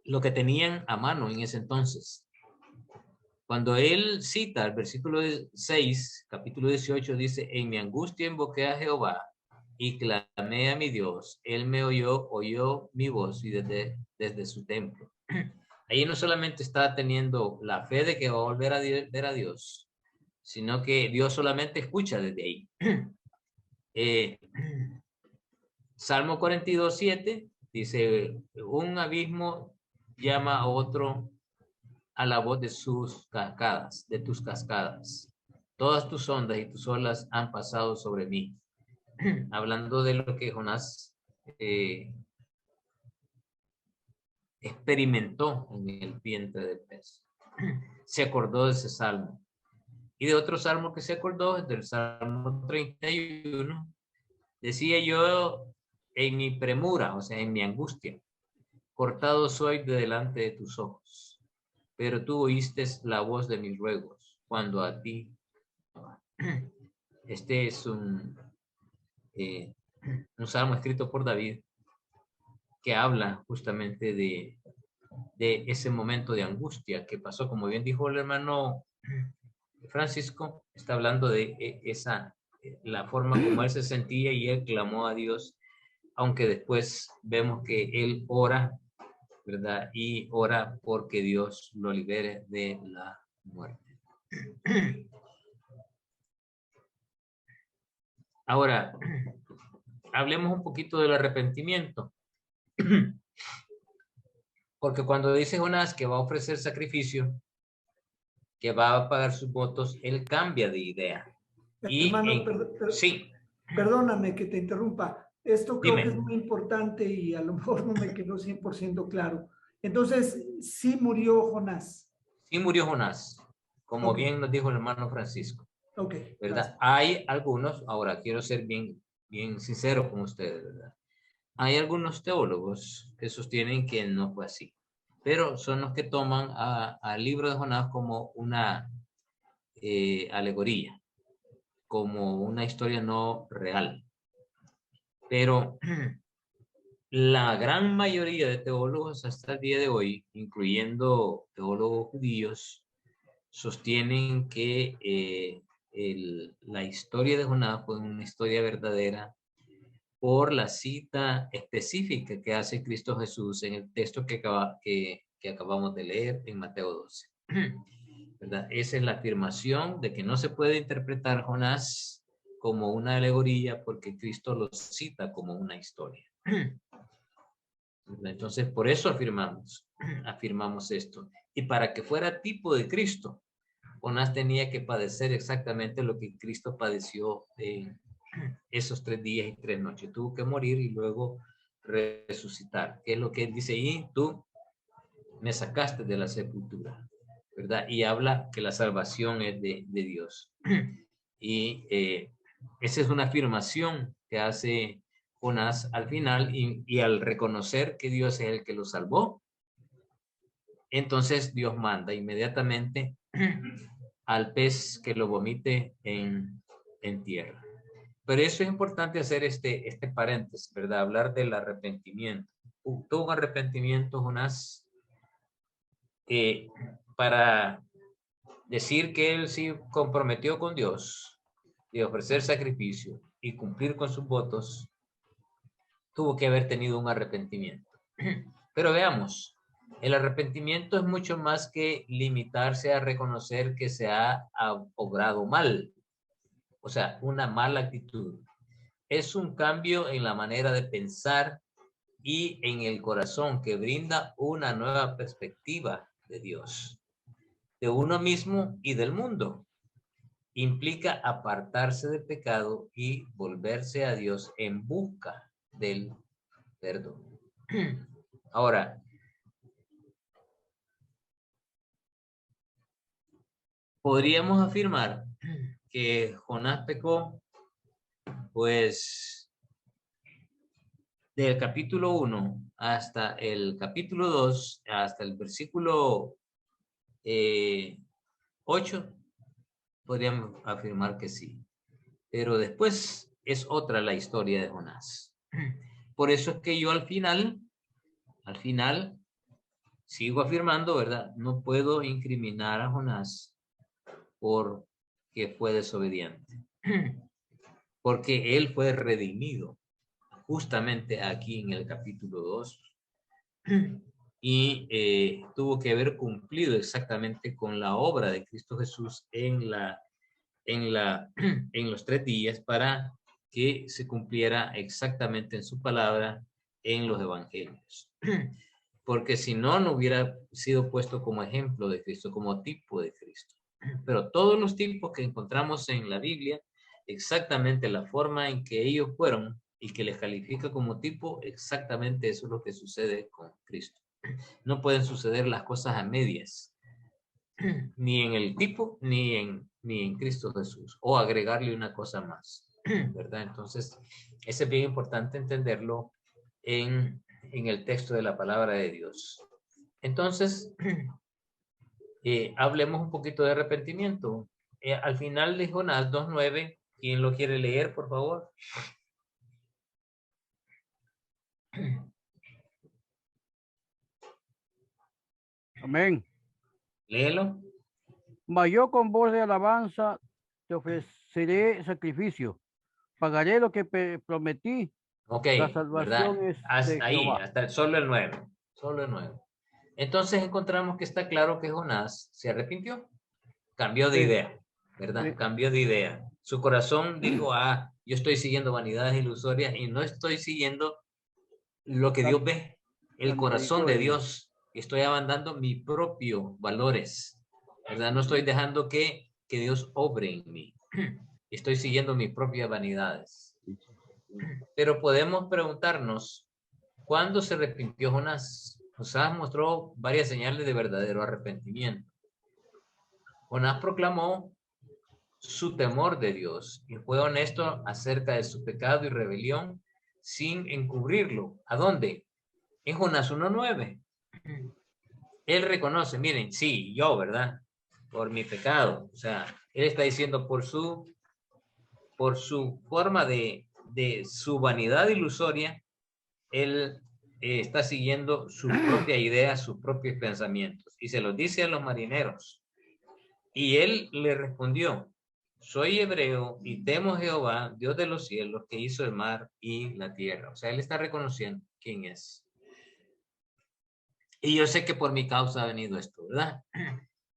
lo que tenían a mano en ese entonces. Cuando él cita el versículo 6, capítulo 18, dice, en mi angustia invoqué a Jehová y clamé a mi Dios. Él me oyó mi voz y desde su templo. Ahí no solamente está teniendo la fe de que va a volver a ver a Dios, sino que Dios solamente escucha desde ahí. Salmo 42, 7 dice, un abismo llama a otro a la voz de sus cascadas, de tus cascadas. Todas tus ondas y tus olas han pasado sobre mí. Hablando de lo que Jonás experimentó en el vientre del pez. Se acordó de ese salmo. Y de otro salmo que se acordó, es del Salmo 31. Decía yo en mi premura, o sea, en mi angustia, cortado soy de delante de tus ojos, pero tú oíste la voz de mis ruegos cuando a ti. Este es un salmo escrito por David que habla justamente de ese momento de angustia que pasó, como bien dijo el hermano Francisco, está hablando de la forma como él se sentía y él clamó a Dios, aunque después vemos que él ora, ¿verdad? Y ora porque Dios lo libere de la muerte. Ahora, hablemos un poquito del arrepentimiento. Porque cuando dice Jonás que va a ofrecer sacrificio, que va a pagar sus votos, él cambia de idea. Y hermano, sí. Perdóname que te interrumpa. Esto creo que es muy importante y a lo mejor no me quedó 100% claro. Entonces, ¿sí murió Jonás? Sí murió Jonás, como bien nos dijo el hermano Francisco. ¿Verdad? Gracias. Hay algunos, ahora quiero ser bien sincero con ustedes, ¿verdad? Hay algunos teólogos que sostienen que no fue así, pero son los que toman al libro de Jonás como una alegoría, como una historia no real. Pero la gran mayoría de teólogos hasta el día de hoy, incluyendo teólogos judíos, sostienen que la historia de Jonás fue una historia verdadera por la cita específica que hace Cristo Jesús en el texto que acabamos de leer en Mateo 12. ¿Verdad? Esa es la afirmación de que no se puede interpretar Jonás como una alegoría porque Cristo lo cita como una historia. Entonces, por eso afirmamos esto. Y para que fuera tipo de Cristo, Jonás tenía que padecer exactamente lo que Cristo padeció esos 3 días y 3 noches. Tuvo que morir y luego resucitar. Que es lo que él dice, y tú me sacaste de la sepultura, ¿verdad? Y habla que la salvación es de Dios. Y esa es una afirmación que hace Jonás al final y al reconocer que Dios es el que lo salvó, entonces Dios manda inmediatamente al pez que lo vomite en tierra. Pero eso es importante hacer este paréntesis, ¿verdad? Hablar del arrepentimiento. Tuvo un arrepentimiento, Jonás, para decir que él sí comprometió con Dios de ofrecer sacrificio y cumplir con sus votos, tuvo que haber tenido un arrepentimiento. Pero veamos, el arrepentimiento es mucho más que limitarse a reconocer que se ha obrado mal, o sea, una mala actitud. Es un cambio en la manera de pensar y en el corazón que brinda una nueva perspectiva de Dios, de uno mismo y del mundo. Implica apartarse del pecado y volverse a Dios en busca del perdón. Ahora, podríamos afirmar que Jonás pecó, pues, del capítulo 1 hasta el capítulo 2, hasta el versículo 8, podríamos afirmar que sí. Pero después es otra la historia de Jonás. Por eso es que yo al final, sigo afirmando, ¿verdad? No puedo incriminar a Jonás porque fue desobediente. Porque él fue redimido justamente aquí en el capítulo 2 y tuvo que haber cumplido exactamente con la obra de Cristo Jesús en los 3 días para que se cumpliera exactamente en su palabra en los evangelios. Porque si no, no hubiera sido puesto como ejemplo de Cristo, como tipo de Cristo. Pero todos los tipos que encontramos en la Biblia, exactamente la forma en que ellos fueron y que les califica como tipo, exactamente eso es lo que sucede con Cristo. No pueden suceder las cosas a medias, ni en el tipo, ni en Cristo Jesús, o agregarle una cosa más, ¿verdad? Entonces, es bien importante entenderlo en el texto de la palabra de Dios. Entonces, hablemos un poquito de arrepentimiento. Al final de Jonás 2:9, ¿quién lo quiere leer, por favor? Amén. Léelo. Mas yo con voz de alabanza te ofreceré sacrificio. Pagaré lo que prometí. Ok, la salvación ¿verdad? es Hasta de ahí, Jehová. hasta solo el 9. Solo el 9. Entonces encontramos que está claro que Jonás se arrepintió. Cambió de idea, ¿verdad? Cambió de idea. Su corazón dijo, yo estoy siguiendo vanidades ilusorias y no estoy siguiendo lo que Dios ve, el corazón de Dios. Estoy abandonando mis propios valores, ¿verdad? No estoy dejando que Dios obre en mí. Estoy siguiendo mis propias vanidades. Pero podemos preguntarnos, ¿cuándo se arrepintió Jonás? Jonás mostró varias señales de verdadero arrepentimiento. Jonás proclamó su temor de Dios y fue honesto acerca de su pecado y rebelión sin encubrirlo. ¿A dónde? En Jonás 1:9. Él reconoce, miren, sí, yo, ¿verdad? Por mi pecado. O sea, él está diciendo por su forma de su vanidad ilusoria, él está siguiendo su propia idea, sus propios pensamientos. Y se los dice a los marineros. Y él le respondió, soy hebreo y temo a Jehová, Dios de los cielos, que hizo el mar y la tierra. O sea, él está reconociendo quién es. Y yo sé que por mi causa ha venido esto, ¿verdad?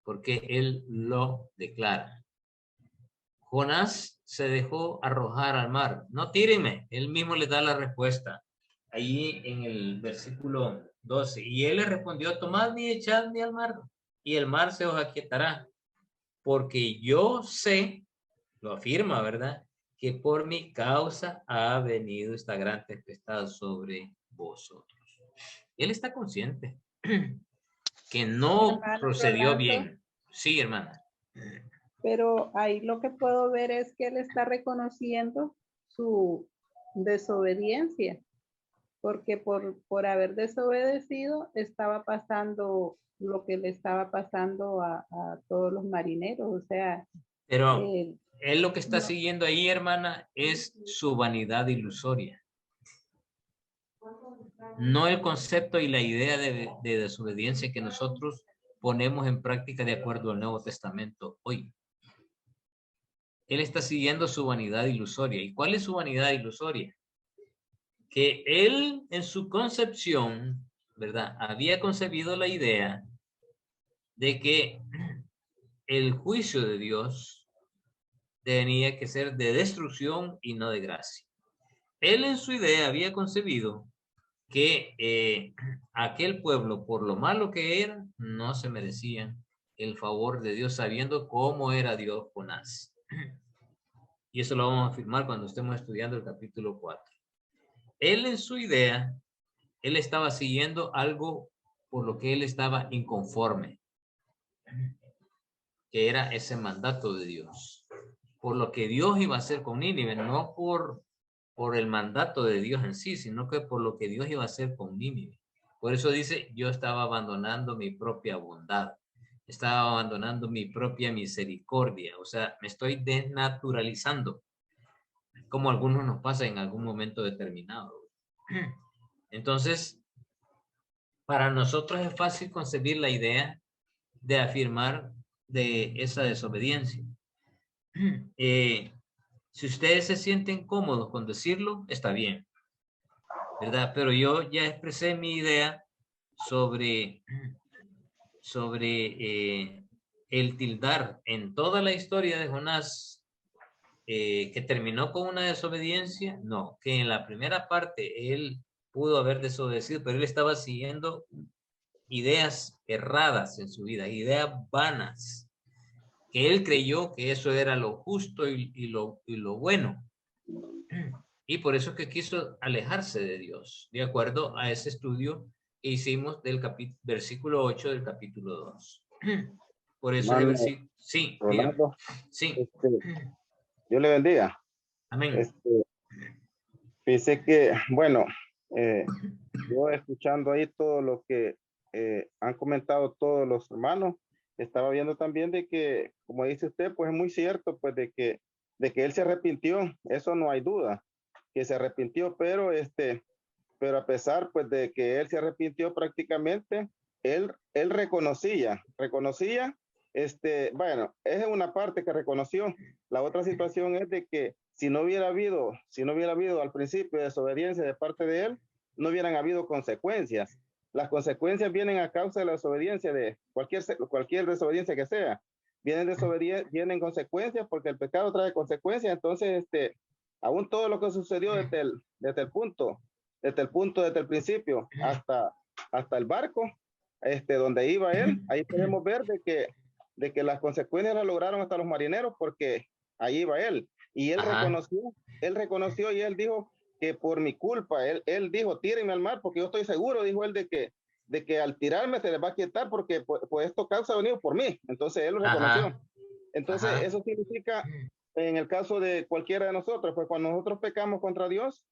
Porque él lo declara. Jonás se dejó arrojar al mar. No tírenme. Él mismo le da la respuesta. Allí en el versículo 12. Y él le respondió, tomadme y echadme al mar. Y el mar se os aquietará. Porque yo sé, lo afirma, ¿verdad? Que por mi causa ha venido esta gran tempestad sobre vosotros. Él está consciente que no procedió bien. Sí, hermana. Pero ahí lo que puedo ver es que él está reconociendo su desobediencia, porque por haber desobedecido estaba pasando lo que le estaba pasando a todos los marineros, o sea. Pero él lo que está siguiendo ahí, hermana, es su vanidad ilusoria. No el concepto y la idea de desobediencia que nosotros ponemos en práctica de acuerdo al Nuevo Testamento hoy. Él está siguiendo su vanidad ilusoria. ¿Y cuál es su vanidad ilusoria? Que él en su concepción, ¿verdad? Había concebido la idea de que el juicio de Dios tenía que ser de destrucción y no de gracia. Él en su idea había concebido que aquel pueblo, por lo malo que era, no se merecían el favor de Dios, sabiendo cómo era Dios Jonás. Y eso lo vamos a afirmar cuando estemos estudiando el capítulo 4. Él en su idea, él estaba siguiendo algo por lo que él estaba inconforme, que era ese mandato de Dios, por lo que Dios iba a hacer con Nínive, no por el mandato de Dios en sí, sino que por lo que Dios iba a hacer con Nínive. Por eso dice, yo estaba abandonando mi propia bondad, estaba abandonando mi propia misericordia, o sea, me estoy desnaturalizando, como a algunos nos pasa en algún momento determinado. Entonces, para nosotros es fácil concebir la idea de afirmar de esa desobediencia. Si ustedes se sienten cómodos con decirlo, está bien, ¿verdad? Pero yo ya expresé mi idea sobre el tildar en toda la historia de Jonás que terminó con una desobediencia. No, que en la primera parte él pudo haber desobedecido, pero él estaba siguiendo ideas erradas en su vida, ideas vanas, que él creyó que eso era lo justo y lo bueno. Y por eso es que quiso alejarse de Dios, de acuerdo a ese estudio que hicimos del versículo 8 del capítulo 2. Por eso el versículo... Sí, Rolando, sí. Dios le bendiga. Amén. Fíjese que, bueno, yo escuchando ahí todo lo que han comentado todos los hermanos, estaba viendo también de que, como dice usted, pues es muy cierto, pues de que él se arrepintió, eso no hay duda, que se arrepintió, pero a pesar pues de que él se arrepintió prácticamente, él reconocía, bueno, esa es una parte que reconoció. La otra situación es de que si no hubiera habido al principio desobediencia de parte de él, no hubieran habido consecuencias. Las consecuencias vienen a causa de la desobediencia de cualquier desobediencia que sea. Vienen consecuencias porque el pecado trae consecuencias. Entonces, aún todo lo que sucedió desde el principio hasta el barco, donde iba él, ahí podemos ver de que las consecuencias las lograron hasta los marineros porque ahí iba él. Y él reconoció y él dijo que por mi culpa, él dijo, tírenme al mar porque yo estoy seguro, dijo él, de que al tirarme se les va a quietar porque pues esto causa venido por mí. Entonces él lo reconoció. Entonces eso significa, en el caso de cualquiera de nosotros, pues cuando nosotros pecamos contra Dios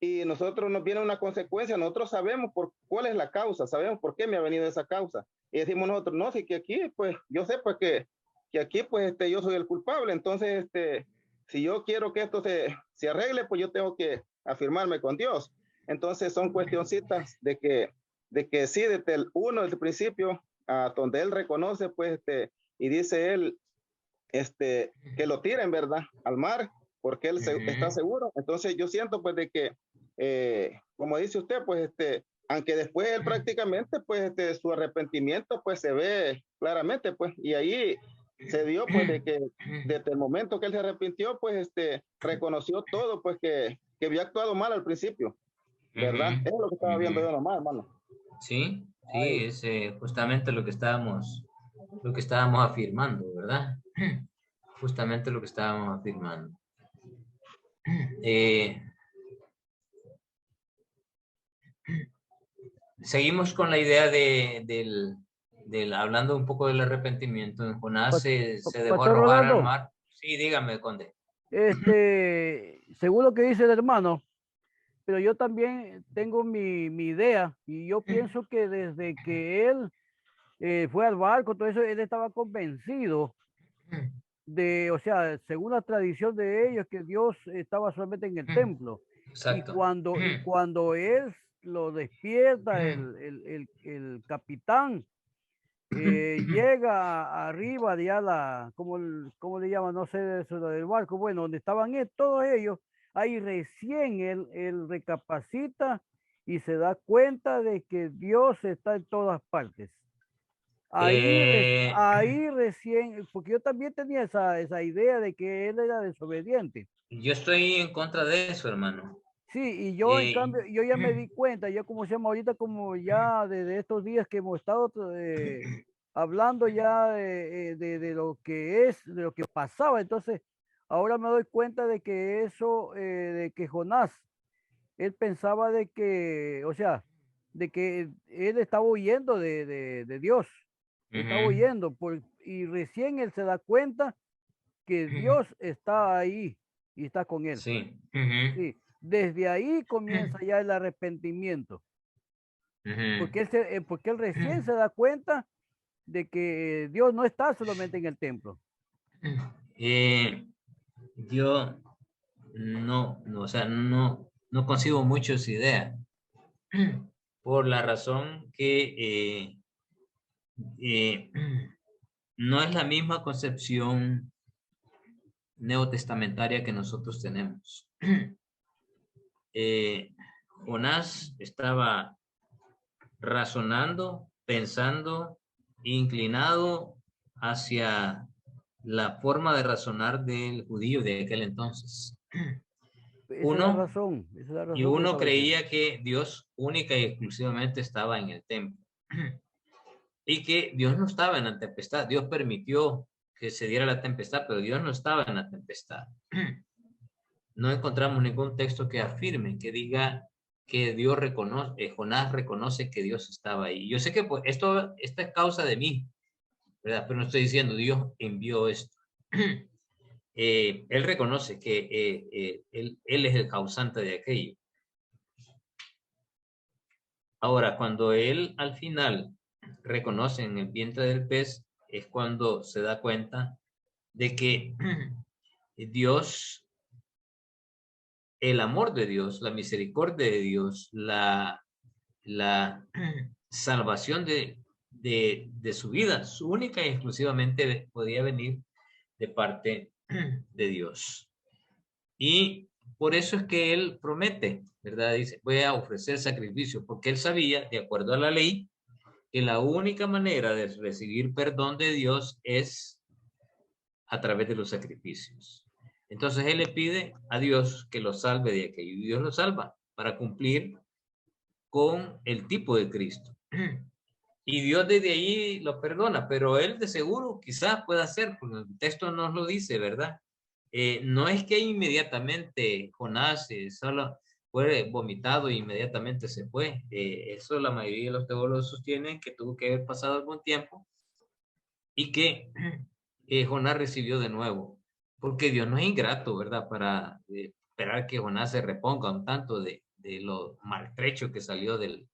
y nosotros nos viene una consecuencia, nosotros sabemos cuál es la causa, sabemos por qué me ha venido esa causa. Y decimos nosotros, no, si que aquí, pues yo sé pues que aquí pues yo soy el culpable. Entonces, si yo quiero que esto se arregle, pues yo tengo que afirmarme con Dios. Entonces son cuestioncitas de que sí, desde el principio, donde él reconoce, pues, y dice él, que lo tiren, ¿verdad? Al mar, porque él está seguro. Entonces yo siento, pues, de que, como dice usted, pues, aunque después él prácticamente, pues, su arrepentimiento, pues, se ve claramente, pues, y ahí se dio, pues, de que desde el momento que él se arrepintió, pues, reconoció todo, pues, que había actuado mal al principio, ¿verdad? Es lo que estaba viendo yo nomás, hermano. Sí, es justamente lo que estábamos afirmando, ¿verdad? Justamente lo que estábamos afirmando. Seguimos con la idea del hablando un poco del arrepentimiento. En Jonás se dejó arrojar al mar. Sí, dígame, conde. Según lo que dice el hermano, pero yo también tengo mi idea y yo pienso que desde que él fue al barco, todo eso, él estaba convencido de, o sea, según la tradición de ellos, que Dios estaba solamente en el templo. Exacto. Y cuando él lo despierta, el capitán, llega arriba de ya ¿cómo le llaman? No sé, eso del barco, bueno, donde estaban todos ellos, ahí recién él recapacita y se da cuenta de que Dios está en todas partes. Ahí recién, porque yo también tenía esa idea de que él era desobediente. Yo estoy en contra de eso, hermano. Sí, y yo en cambio, yo ya me di cuenta, yo como se llama ahorita, como ya desde estos días que hemos estado hablando ya de lo que es, de lo que pasaba, entonces ahora me doy cuenta de que eso, de que Jonás, él pensaba de que, o sea, de que él estaba huyendo de Dios, estaba huyendo, y recién él se da cuenta que Dios está ahí y está con él. Sí. Sí. Desde ahí comienza ya el arrepentimiento. Porque él recién se da cuenta de que Dios no está solamente en el templo. Yo o sea, no concibo mucho esa idea. Por la razón que no es la misma concepción neotestamentaria que nosotros tenemos. Jonás estaba razonando, pensando, inclinado hacia la forma de razonar del judío de aquel entonces. Uno creía que Dios única y exclusivamente estaba en el templo y que Dios no estaba en la tempestad. Dios permitió que se diera la tempestad, pero Dios no estaba en la tempestad. No encontramos ningún texto que afirme, que diga que Dios Jonás reconoce que Dios estaba ahí. Yo sé que pues, esta es causa de mí, ¿verdad? Pero no estoy diciendo Dios envió esto. Él reconoce que él es el causante de aquello. Ahora, cuando él al final reconoce en el vientre del pez, es cuando se da cuenta de que Dios, el amor de Dios, la misericordia de Dios, la salvación de su vida, su única y exclusivamente podía venir de parte de Dios. Y por eso es que él promete, ¿verdad? Dice, voy a ofrecer sacrificio, porque él sabía, de acuerdo a la ley, que la única manera de recibir perdón de Dios es a través de los sacrificios. Entonces él le pide a Dios que lo salve de aquello, y Dios lo salva para cumplir con el tipo de Cristo. Y Dios desde ahí lo perdona, pero él de seguro quizás pueda hacer, porque el texto nos lo dice, ¿verdad? No es que inmediatamente Jonás solo fue vomitado e inmediatamente se fue. Eso la mayoría de los teólogos sostienen que tuvo que haber pasado algún tiempo y que Jonás recibió de nuevo, porque Dios no es ingrato, ¿verdad? Para esperar que Jonás se reponga un tanto de lo maltrecho que salió del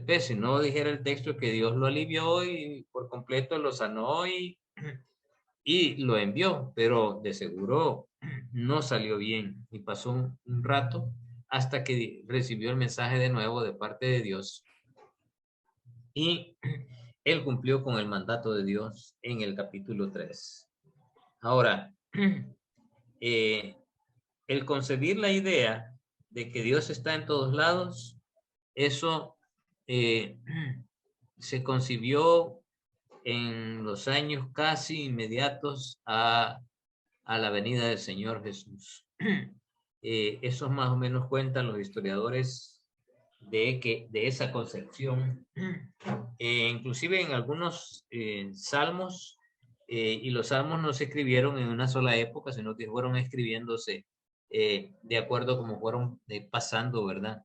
pez. Si no dijera el texto que Dios lo alivió y por completo lo sanó y lo envió, pero de seguro no salió bien y pasó un rato hasta que recibió el mensaje de nuevo de parte de Dios y él cumplió con el mandato de Dios en el capítulo 3. Ahora, el concebir la idea de que Dios está en todos lados, eso se concibió en los años casi inmediatos a la venida del Señor Jesús. Eso más o menos cuentan los historiadores de esa concepción. Inclusive en algunos salmos, y los salmos no se escribieron en una sola época, sino que fueron escribiéndose de acuerdo como fueron pasando, ¿verdad?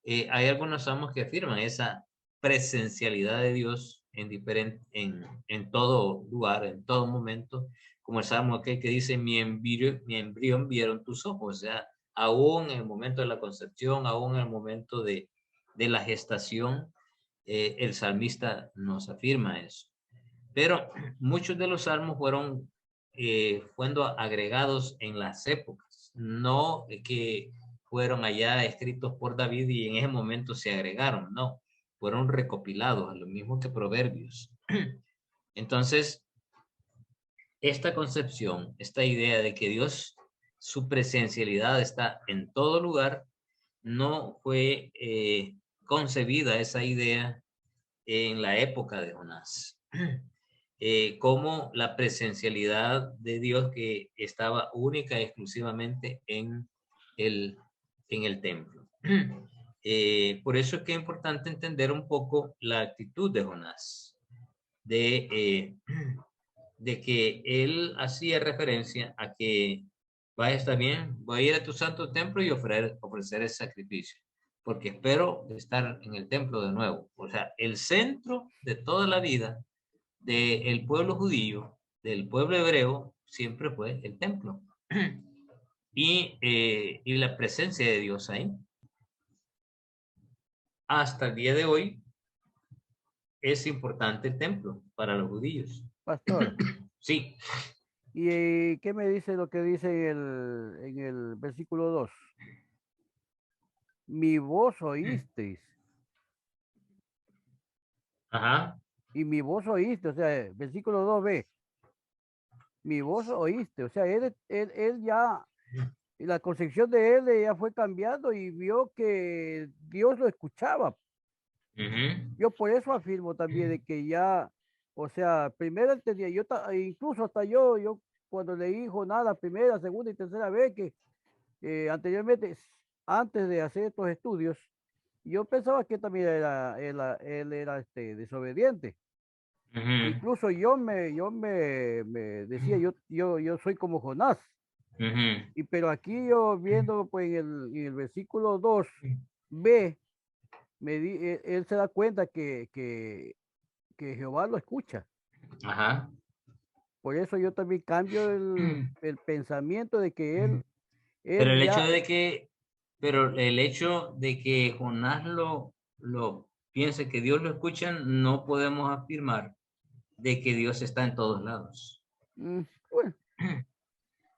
Hay algunos salmos que afirman esa presencialidad de Dios en todo lugar, en todo momento, como el salmo aquel que dice, mi embrión vieron tus ojos, o sea, aún en el momento de la concepción, aún en el momento de la gestación, el salmista nos afirma eso. Pero muchos de los salmos fueron agregados en las épocas, no que fueron allá escritos por David y en ese momento se agregaron, no, fueron recopilados, a lo mismo que Proverbios. Entonces, esta concepción, esta idea de que Dios, su presencialidad está en todo lugar, no fue concebida esa idea en la época de Jonás. Como la presencialidad de Dios que estaba única y exclusivamente en el templo. Por eso es que es importante entender un poco la actitud de Jonás, de que él hacía referencia a que vaya, está bien, voy a ir a tu santo templo y ofrecer el sacrificio, porque espero estar en el templo de nuevo. O sea, el centro de toda la vida del pueblo judío, del pueblo hebreo, siempre fue el templo. Y la presencia de Dios ahí. Hasta el día de hoy es importante el templo para los judíos. Pastor. Sí. ¿Y qué me dice lo que dice en el versículo 2? Mi voz oísteis. Ajá. Y mi voz oíste, o sea, versículo 2b. Mi voz oíste, o sea, él ya, la concepción de él ya fue cambiando y vio que Dios lo escuchaba. Yo por eso afirmo también de que ya, o sea, primero entendía, yo incluso hasta yo cuando leí Jonás la primera, segunda y tercera vez que anteriormente, antes de hacer estos estudios, yo pensaba que también él era desobediente. Incluso yo me decía, yo soy como Jonás. Pero aquí yo viendo pues en el versículo 2b, él se da cuenta que Jehová lo escucha. Ajá. Por eso yo también cambio el pensamiento de que él pero el hecho de que Jonás lo piense que Dios lo escucha, no podemos afirmar de que Dios está en todos lados. Bueno.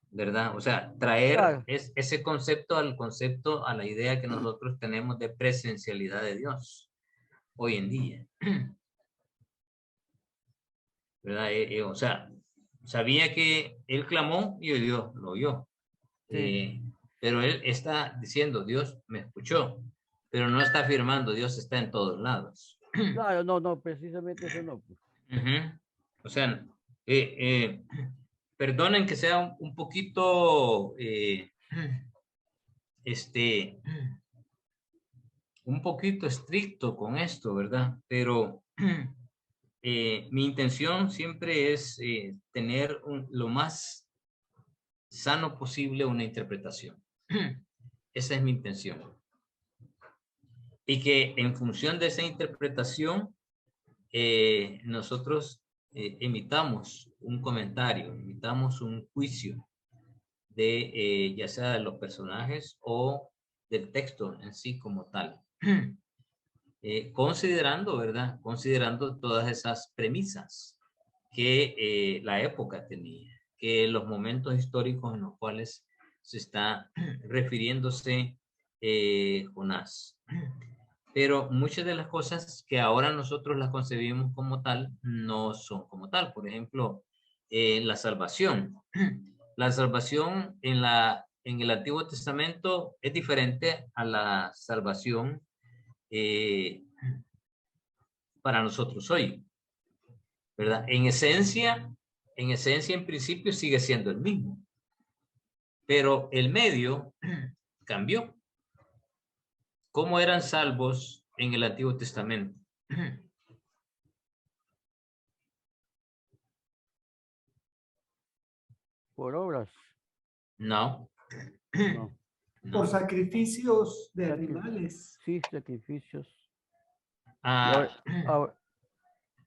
¿Verdad? O sea, traer ese concepto a la idea que nosotros tenemos de presencialidad de Dios hoy en día. ¿Verdad? O sea, sabía que él clamó y Dios lo oyó. Sí. Pero él está diciendo, Dios me escuchó, pero no está afirmando, Dios está en todos lados. Claro, no, precisamente eso no. O sea, perdonen que sea un poquito, un poquito estricto con esto, ¿verdad? Pero mi intención siempre es tener lo más sano posible una interpretación. Esa es mi intención. Y que en función de esa interpretación, nosotros emitamos un comentario, emitamos un juicio de ya sea de los personajes o del texto en sí como tal. Considerando, ¿verdad? Considerando todas esas premisas que la época tenía, que los momentos históricos en los cuales se está refiriéndose Jonás. Pero muchas de las cosas que ahora nosotros las concebimos como tal, no son como tal. Por ejemplo, la salvación. La salvación en el Antiguo Testamento es diferente a la salvación para nosotros hoy, ¿verdad? En esencia, en principio sigue siendo el mismo, pero el medio cambió. ¿Cómo eran salvos en el Antiguo Testamento? ¿Por obras? No. Por sacrificios de animales. Sí, sacrificios.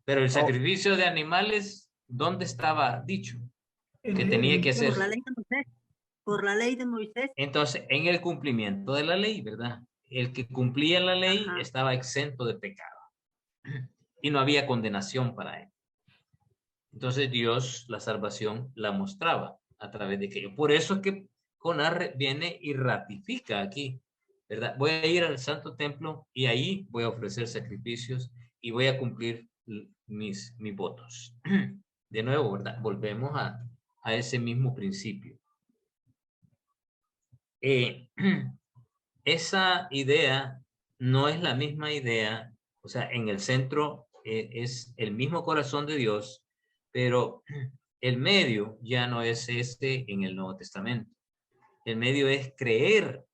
Pero el sacrificio de animales, ¿dónde estaba dicho? Que tenía que hacer. Por la ley de Moisés. Por la ley de Moisés. Entonces, en el cumplimiento de la ley, ¿verdad? El que cumplía la ley estaba exento de pecado. y no había condenación para él. Entonces Dios la salvación la mostraba a través de aquello. Por eso es que Jonás viene y ratifica aquí, ¿verdad? Voy a ir al santo templo y ahí voy a ofrecer sacrificios y voy a cumplir mis votos. De nuevo, ¿verdad? Volvemos a ese mismo principio. Esa idea no es la misma idea, o sea, en el centro es el mismo corazón de Dios, pero el medio ya no es este en el Nuevo Testamento. El medio es creer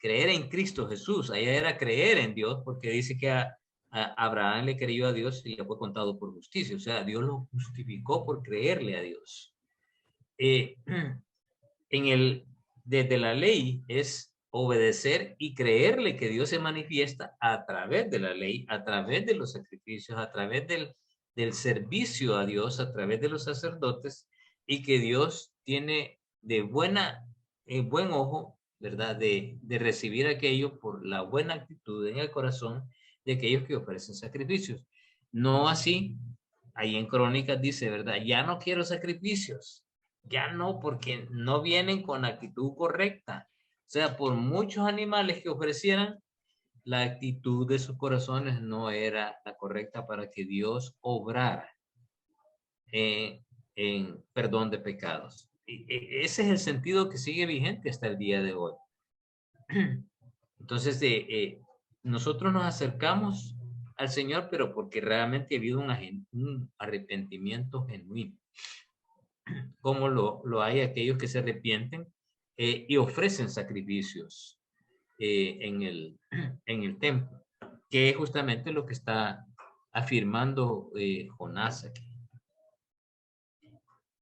en Cristo Jesús. Allá era creer en Dios, porque dice que a Abraham le creyó a Dios y le fue contado por justicia. O sea, Dios lo justificó por creerle a Dios. Desde la ley es obedecer y creerle que Dios se manifiesta a través de la ley, a través de los sacrificios, a través del servicio a Dios, a través de los sacerdotes, y que Dios tiene de buen ojo, ¿verdad? De recibir aquello por la buena actitud en el corazón de aquellos que ofrecen sacrificios. No así, ahí en Crónicas dice, ¿verdad? Ya no quiero sacrificios, ya no, porque no vienen con actitud correcta. O sea, por muchos animales que ofrecieran, la actitud de sus corazones no era la correcta para que Dios obrara en perdón de pecados. Ese es el sentido que sigue vigente hasta el día de hoy. Entonces, nosotros nos acercamos al Señor, pero porque realmente ha habido un arrepentimiento genuino, como lo hay aquellos que se arrepienten y ofrecen sacrificios en el templo, que es justamente lo que está afirmando Jonás aquí.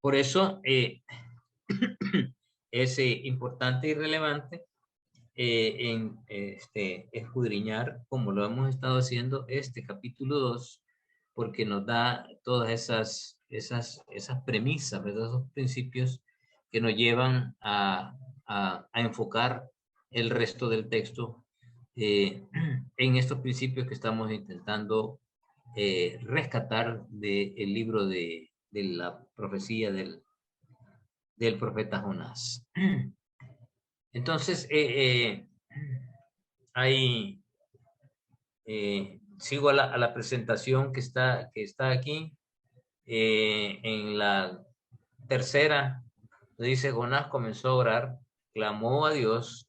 Por eso es importante y relevante escudriñar, como lo hemos estado haciendo, este capítulo 2, porque nos da todas esas premisas, ¿verdad? Esos principios que nos llevan a enfocar el resto del texto en estos principios que estamos intentando rescatar del libro de la profecía del profeta Jonás. Entonces, sigo a la presentación que está aquí. En la tercera, dice, Jonás comenzó a orar, clamó a Dios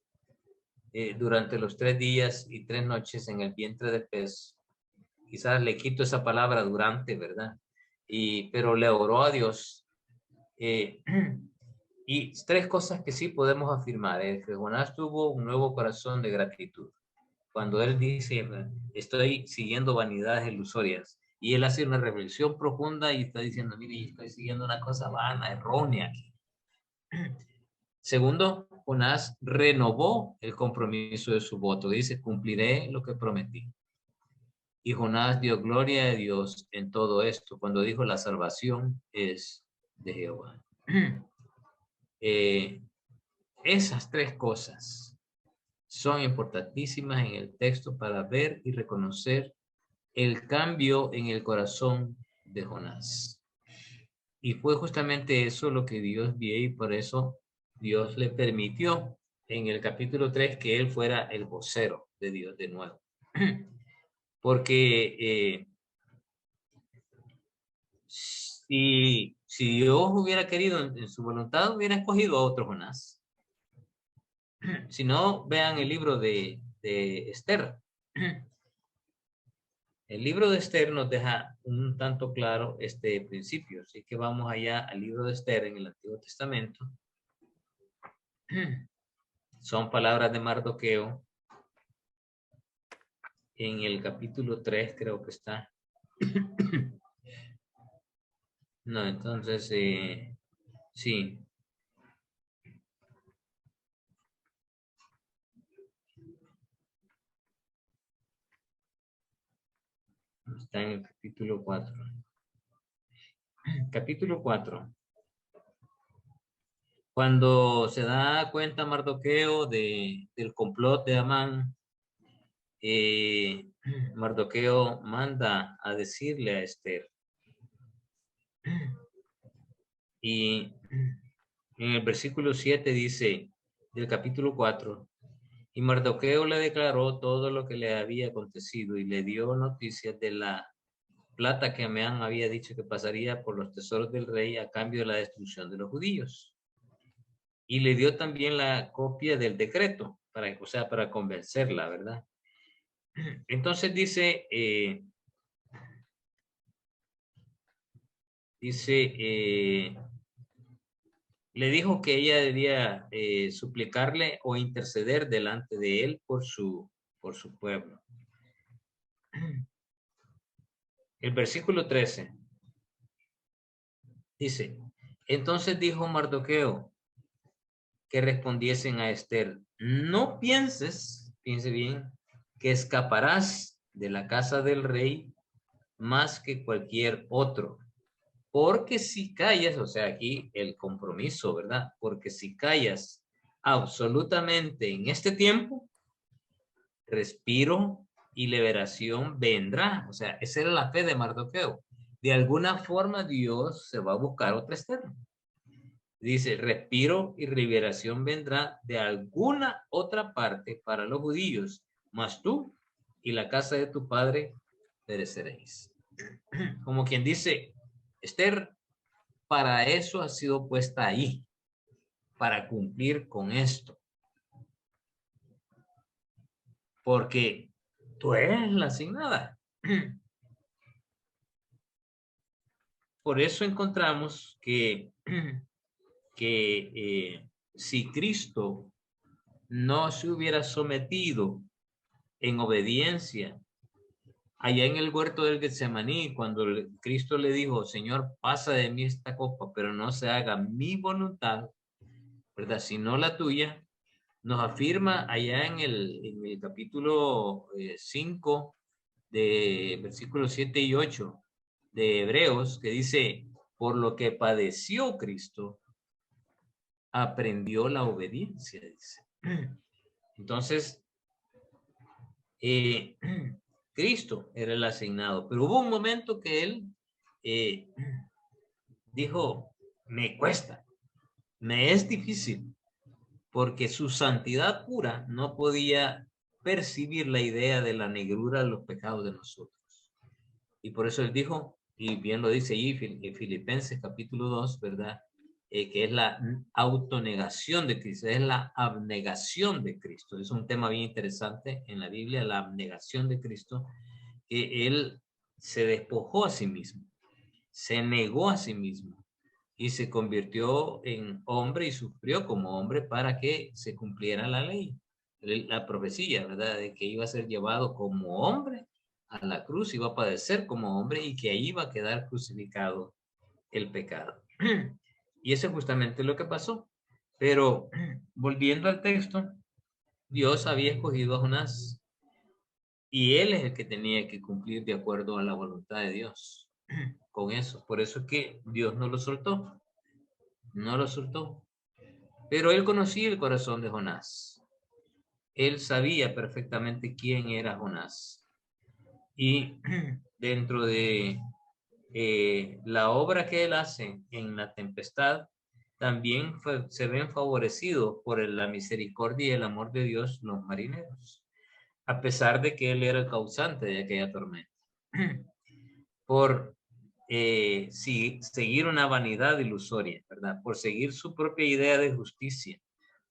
durante los 3 días y 3 noches en el vientre del pez. Quizás le quito esa palabra durante, ¿verdad? Pero le oró a Dios. Y 3 cosas que sí podemos afirmar es que Jonás tuvo un nuevo corazón de gratitud. Cuando él dice, estoy siguiendo vanidades ilusorias, y él hace una reflexión profunda y está diciendo, mire, estoy siguiendo una cosa vana, errónea. Segundo, Jonás renovó el compromiso de su voto. Dice, cumpliré lo que prometí. Y Jonás dio gloria a Dios en todo esto, cuando dijo, la salvación es de Jehová. Esas 3 cosas son importantísimas en el texto para ver y reconocer el cambio en el corazón de Jonás. Y fue justamente eso lo que Dios vio, y por eso Dios le permitió en el capítulo 3 que él fuera el vocero de Dios de nuevo. Porque si Dios hubiera querido en su voluntad, hubiera escogido a otro Jonás. Si no, vean el libro de Esther. El libro de Esther nos deja un tanto claro este principio. Así que vamos allá al libro de Esther en el Antiguo Testamento. Son palabras de Mardoqueo. En el capítulo 3 creo que está. No, entonces, sí. Está en el capítulo 4. Capítulo 4. Cuando se da cuenta Mardoqueo del complot de Amán, Mardoqueo manda a decirle a Esther. Y en el versículo 7 dice, del capítulo 4, y Mardoqueo le declaró todo lo que le había acontecido y le dio noticias de la plata que Amán había dicho que pasaría por los tesoros del rey a cambio de la destrucción de los judíos. Y le dio también la copia del decreto, para convencerla, ¿verdad? Entonces dice, le dijo que ella debía suplicarle o interceder delante de él por su pueblo. El versículo 13 dice, entonces dijo Mardoqueo que respondiesen a Esther, no piense bien, que escaparás de la casa del rey más que cualquier otro. Porque si callas, o sea, aquí el compromiso, ¿verdad? Porque si callas absolutamente en este tiempo, respiro y liberación vendrá. O sea, esa era la fe de Mardoqueo. De alguna forma Dios se va a buscar otra Esther. Dice, respiro y liberación vendrá de alguna otra parte para los judíos, mas tú y la casa de tu padre pereceréis. Como quien dice, Esther, para eso ha sido puesta ahí, para cumplir con esto. Porque tú eres la asignada. Por eso encontramos que si Cristo no se hubiera sometido en obediencia allá en el huerto del Getsemaní, cuando Cristo le dijo, Señor, pasa de mí esta copa, pero no se haga mi voluntad, ¿verdad? Sino la tuya, nos afirma allá en el capítulo 5 de versículos 7 y 8 de Hebreos, que dice, por lo que padeció Cristo, aprendió la obediencia, dice. Entonces, Cristo era el asignado, pero hubo un momento que él dijo, me cuesta, me es difícil, porque su santidad pura no podía percibir la idea de la negrura de los pecados de nosotros. Y por eso él dijo, y bien lo dice ahí en Filipenses capítulo 2, ¿verdad? Que es la autonegación de Cristo, es la abnegación de Cristo. Es un tema bien interesante en la Biblia, la abnegación de Cristo, que él se despojó a sí mismo, se negó a sí mismo y se convirtió en hombre y sufrió como hombre para que se cumpliera la ley, la profecía, ¿verdad? De que iba a ser llevado como hombre a la cruz, iba a padecer como hombre y que ahí iba a quedar crucificado el pecado. Y eso es justamente lo que pasó. Pero volviendo al texto, Dios había escogido a Jonás y él es el que tenía que cumplir de acuerdo a la voluntad de Dios con eso. Por eso es que Dios no lo soltó. No lo soltó. Pero él conocía el corazón de Jonás. Él sabía perfectamente quién era Jonás. Y dentro de la obra que él hace en la tempestad, también se ven favorecidos por la misericordia y el amor de Dios los marineros, a pesar de que él era el causante de aquella tormenta. Por seguir una vanidad ilusoria, ¿verdad? Por seguir su propia idea de justicia,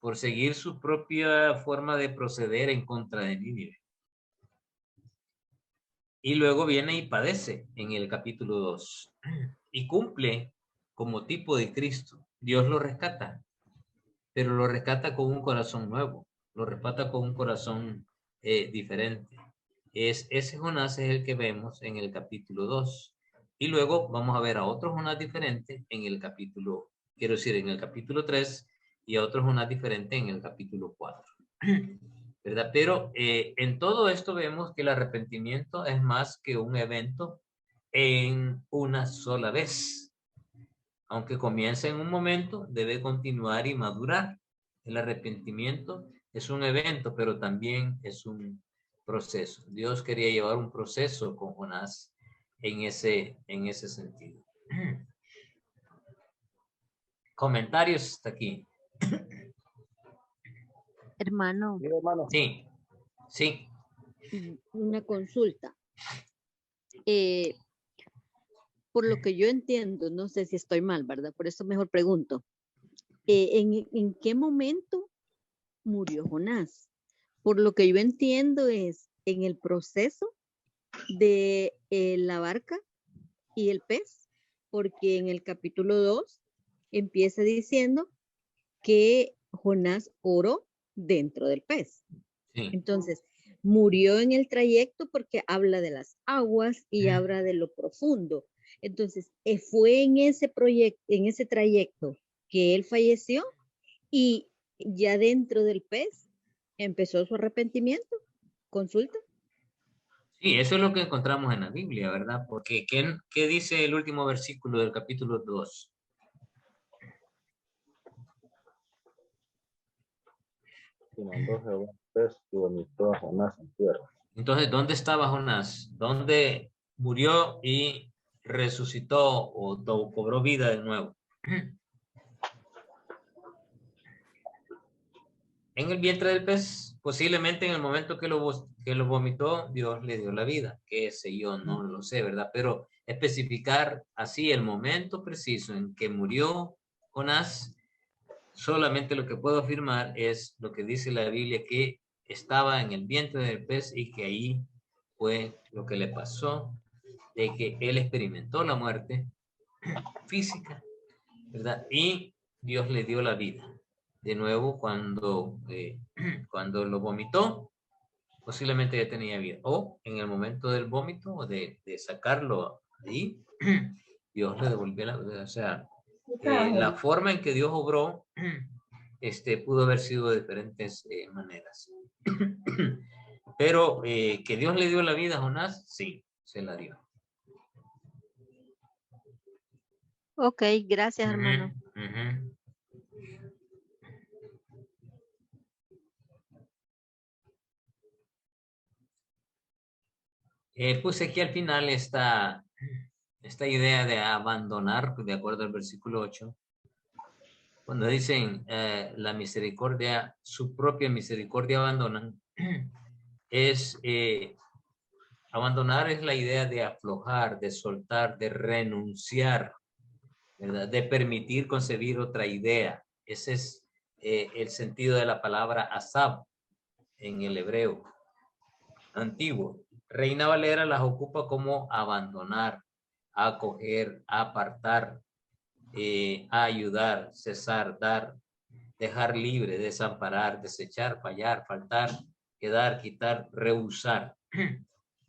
por seguir su propia forma de proceder en contra de Nínive. Y luego viene y padece en el capítulo 2 y cumple como tipo de Cristo. Dios lo rescata, pero lo rescata con un corazón nuevo, lo rescata con un corazón diferente. Ese Jonás es el que vemos en el capítulo 2. Y luego vamos a ver a otro Jonás diferente en el capítulo, quiero decir, en el capítulo 3 y a otro Jonás diferente en el capítulo 4. ¿Verdad? Pero en todo esto vemos que el arrepentimiento es más que un evento en una sola vez. Aunque comienza en un momento, debe continuar y madurar. El arrepentimiento es un evento, pero también es un proceso. Dios quería llevar un proceso con Jonás en ese sentido. Comentarios hasta aquí. Hermano. Sí, sí. Una consulta. Por lo que yo entiendo, no sé si estoy mal, ¿verdad? Por eso mejor pregunto. ¿En qué momento murió Jonás? Por lo que yo entiendo es en el proceso de la barca y el pez, porque en el capítulo 2 empieza diciendo que Jonás oró dentro del pez. Sí. Entonces, murió en el trayecto porque habla de las aguas y habla de lo profundo. Entonces, fue en ese trayecto que él falleció y ya dentro del pez empezó su arrepentimiento. ¿Consulta? Sí, eso es lo que encontramos en la Biblia, ¿verdad? Porque ¿qué dice el último versículo del capítulo 2? Y mandó Jehová un pez y vomitó a Jonás en tierra. Entonces, ¿dónde estaba Jonás? ¿Dónde murió y resucitó o cobró vida de nuevo? En el vientre del pez, posiblemente en el momento que lo vomitó, Dios le dio la vida. Qué sé yo, no lo sé, ¿verdad? Pero especificar así el momento preciso en que murió Jonás, solamente lo que puedo afirmar es lo que dice la Biblia, que estaba en el vientre del pez y que ahí fue lo que le pasó, de que él experimentó la muerte física, ¿verdad? Y Dios le dio la vida. De nuevo, cuando lo vomitó, posiblemente ya tenía vida. O en el momento del vómito, o de sacarlo ahí, Dios le devolvió la vida. O sea, la forma en que Dios obró, pudo haber sido de diferentes maneras. Pero que Dios le dio la vida a Jonás, sí, se la dio. Ok, gracias, hermano. Puse aquí al final esta idea de abandonar, de acuerdo al versículo 8, cuando dicen la misericordia, su propia misericordia abandonan, abandonar es la idea de aflojar, de soltar, de renunciar, ¿verdad? De permitir concebir otra idea. Ese es el sentido de la palabra asab en el hebreo antiguo. Reina Valera las ocupa como abandonar, acoger, apartar, ayudar, cesar, dar, dejar libre, desamparar, desechar, fallar, faltar, quedar, quitar, rehusar.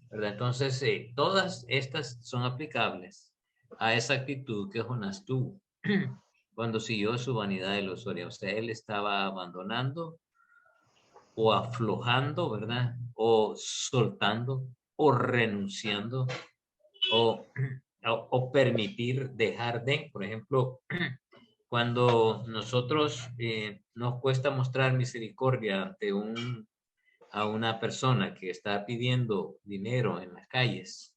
¿Verdad? Entonces, todas estas son aplicables a esa actitud que Jonás tuvo cuando siguió su vanidad ilusoria. O sea, él estaba abandonando o aflojando, ¿verdad? O soltando o renunciando o permitir dejar de, por ejemplo, cuando nosotros nos cuesta mostrar misericordia ante a una persona que está pidiendo dinero en las calles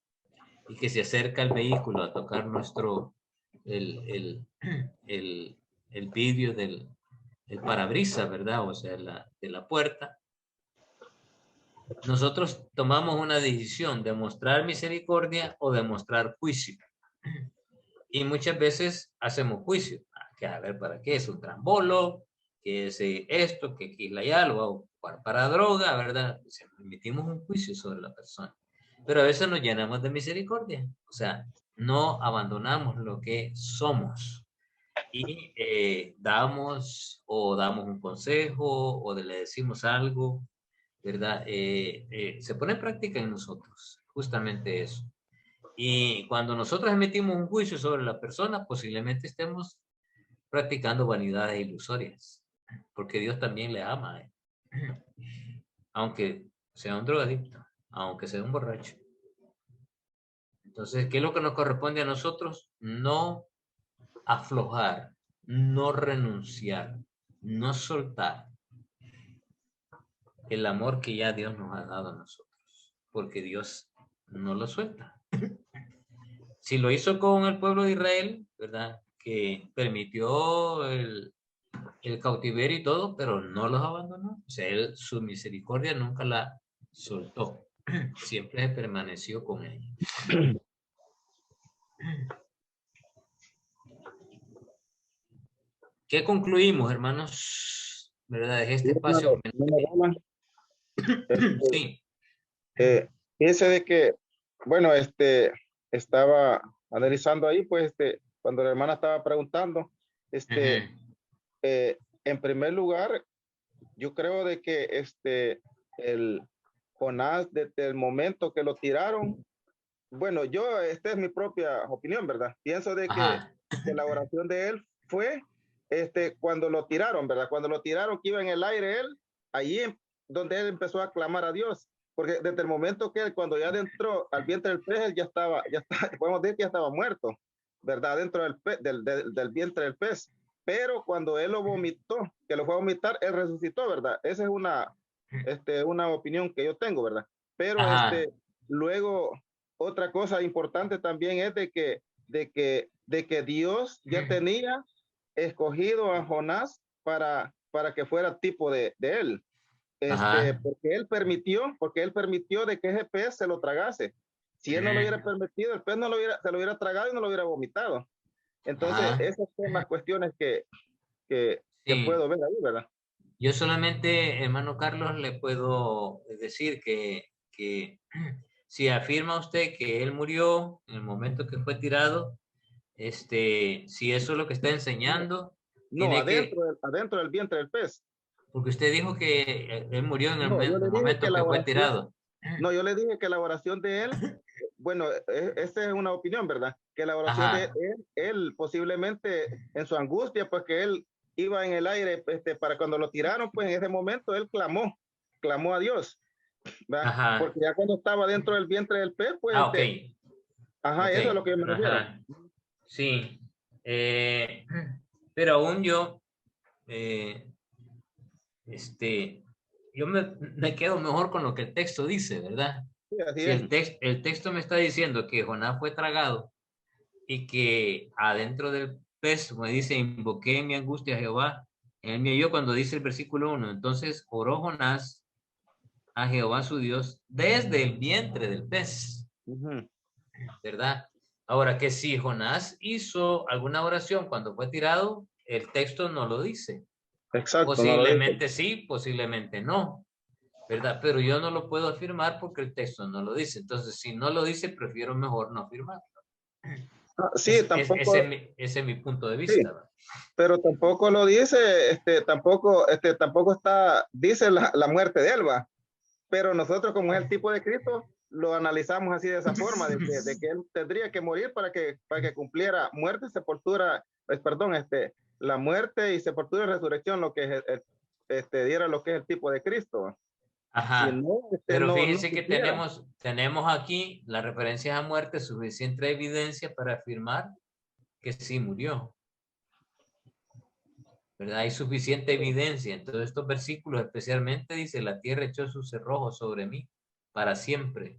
y que se acerca al vehículo a tocar el vidrio del parabrisas, ¿verdad? O sea, de la puerta. Nosotros tomamos una decisión de mostrar misericordia o de mostrar juicio. Y muchas veces hacemos juicio. Que a ver, ¿para qué? Es un trambolo, que es esto, que aquí la ya lo va a ocupar para droga, ¿verdad? O sea, emitimos un juicio sobre la persona. Pero a veces nos llenamos de misericordia. O sea, no abandonamos lo que somos. Y damos un consejo o le decimos algo, ¿verdad? Se pone en práctica en nosotros, justamente eso. Y cuando nosotros emitimos un juicio sobre la persona, posiblemente estemos practicando vanidades ilusorias, porque Dios también le ama, aunque sea un drogadicto, aunque sea un borracho. Entonces, ¿qué es lo que nos corresponde a nosotros? No aflojar, no renunciar, no soltar el amor que ya Dios nos ha dado a nosotros. porque Dios no lo suelta. Si lo hizo con el pueblo de Israel, ¿verdad? Que permitió el cautiverio y todo, pero no los abandonó. O sea, él, su misericordia nunca la soltó. Siempre permaneció con ellos. ¿Qué concluimos, hermanos? ¿Verdad? De este espacio. Sí. Piense de que, bueno, estaba analizando ahí, pues, cuando la hermana estaba preguntando, en primer lugar, yo creo de que, el Jonás, desde el momento que lo tiraron, bueno, esta es mi propia opinión, ¿verdad? Pienso de que la oración de él fue, cuando lo tiraron, ¿verdad? Cuando lo tiraron, que iba en el aire él, allí donde él empezó a clamar a Dios, porque desde el momento que él, cuando ya entró al vientre del pez, él ya estaba, podemos decir que ya estaba muerto, ¿verdad? Dentro del vientre del pez. Pero cuando él lo vomitó, que lo fue a vomitar, él resucitó, ¿verdad? Esa es una opinión que yo tengo, ¿verdad? Pero luego, otra cosa importante también es de que Dios ya tenía escogido a Jonás para que fuera tipo de él. Porque él permitió de que ese pez se lo tragase. Si él no lo hubiera permitido, el pez se lo hubiera tragado y no lo hubiera vomitado. Entonces, esas son las cuestiones que puedo ver ahí, ¿verdad? Yo solamente, hermano Carlos, le puedo decir que si afirma usted que él murió en el momento que fue tirado, si eso es lo que está enseñando. No, adentro del vientre del pez. Porque usted dijo que él murió en el momento que fue tirado. No, yo le dije que la oración de él, bueno, esta es una opinión, ¿verdad? Que la oración de él posiblemente en su angustia, pues que él iba en el aire, para cuando lo tiraron, pues en ese momento él clamó a Dios, ¿verdad? Porque ya cuando estaba dentro del vientre del pez, pues eso es lo que yo me refiero. Sí, pero aún yo, yo me quedo mejor con lo que el texto dice, ¿verdad? Sí, si el texto me está diciendo que Jonás fue tragado y que adentro del pez, me dice, invoqué en mi angustia a Jehová, él me oyó, cuando dice el versículo 1, entonces oró Jonás a Jehová su Dios desde el vientre del pez, ¿verdad? Ahora, que si Jonás hizo alguna oración cuando fue tirado, el texto no lo dice. Exacto. Posiblemente sí, posiblemente no, ¿verdad? Pero yo no lo puedo afirmar porque el texto no lo dice. Entonces, si no lo dice, prefiero mejor no afirmarlo. Sí, tampoco. Ese es mi punto de vista. Sí, pero tampoco lo dice, tampoco dice la muerte de él, ¿va? Pero nosotros, como es el tipo de Cristo, lo analizamos así de esa forma, de que él tendría que morir para que cumpliera muerte, sepultura, la muerte y sepultura y resurrección, lo que es, diera lo que es el tipo de Cristo. Ajá. Si no, pero fíjense que tenemos aquí la referencia a muerte, suficiente evidencia para afirmar que sí murió, ¿verdad? Hay suficiente evidencia. En todos estos versículos, especialmente dice, la tierra echó sus cerrojos sobre mí para siempre,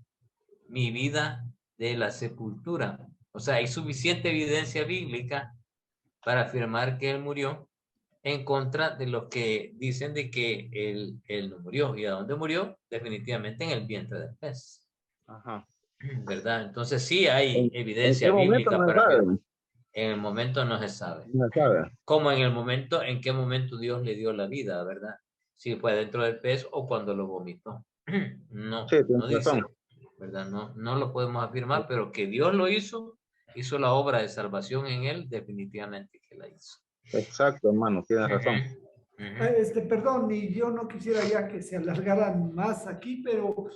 mi vida de la sepultura. O sea, hay suficiente evidencia bíblica para afirmar que él murió, en contra de los que dicen de que él no murió. ¿Y a dónde murió? Definitivamente en el vientre del pez. ¿Verdad? Entonces sí hay evidencia bíblica para que en el momento no se sabe. No se sabe. Como en qué momento Dios le dio la vida, ¿verdad? Si fue dentro del pez o cuando lo vomitó. No, sí, no dice, ¿verdad? No lo podemos afirmar, pero que Dios lo hizo la obra de salvación en él, definitivamente que la hizo. Exacto, hermano, tienes razón. Perdón, y yo no quisiera ya que se alargaran más aquí, pero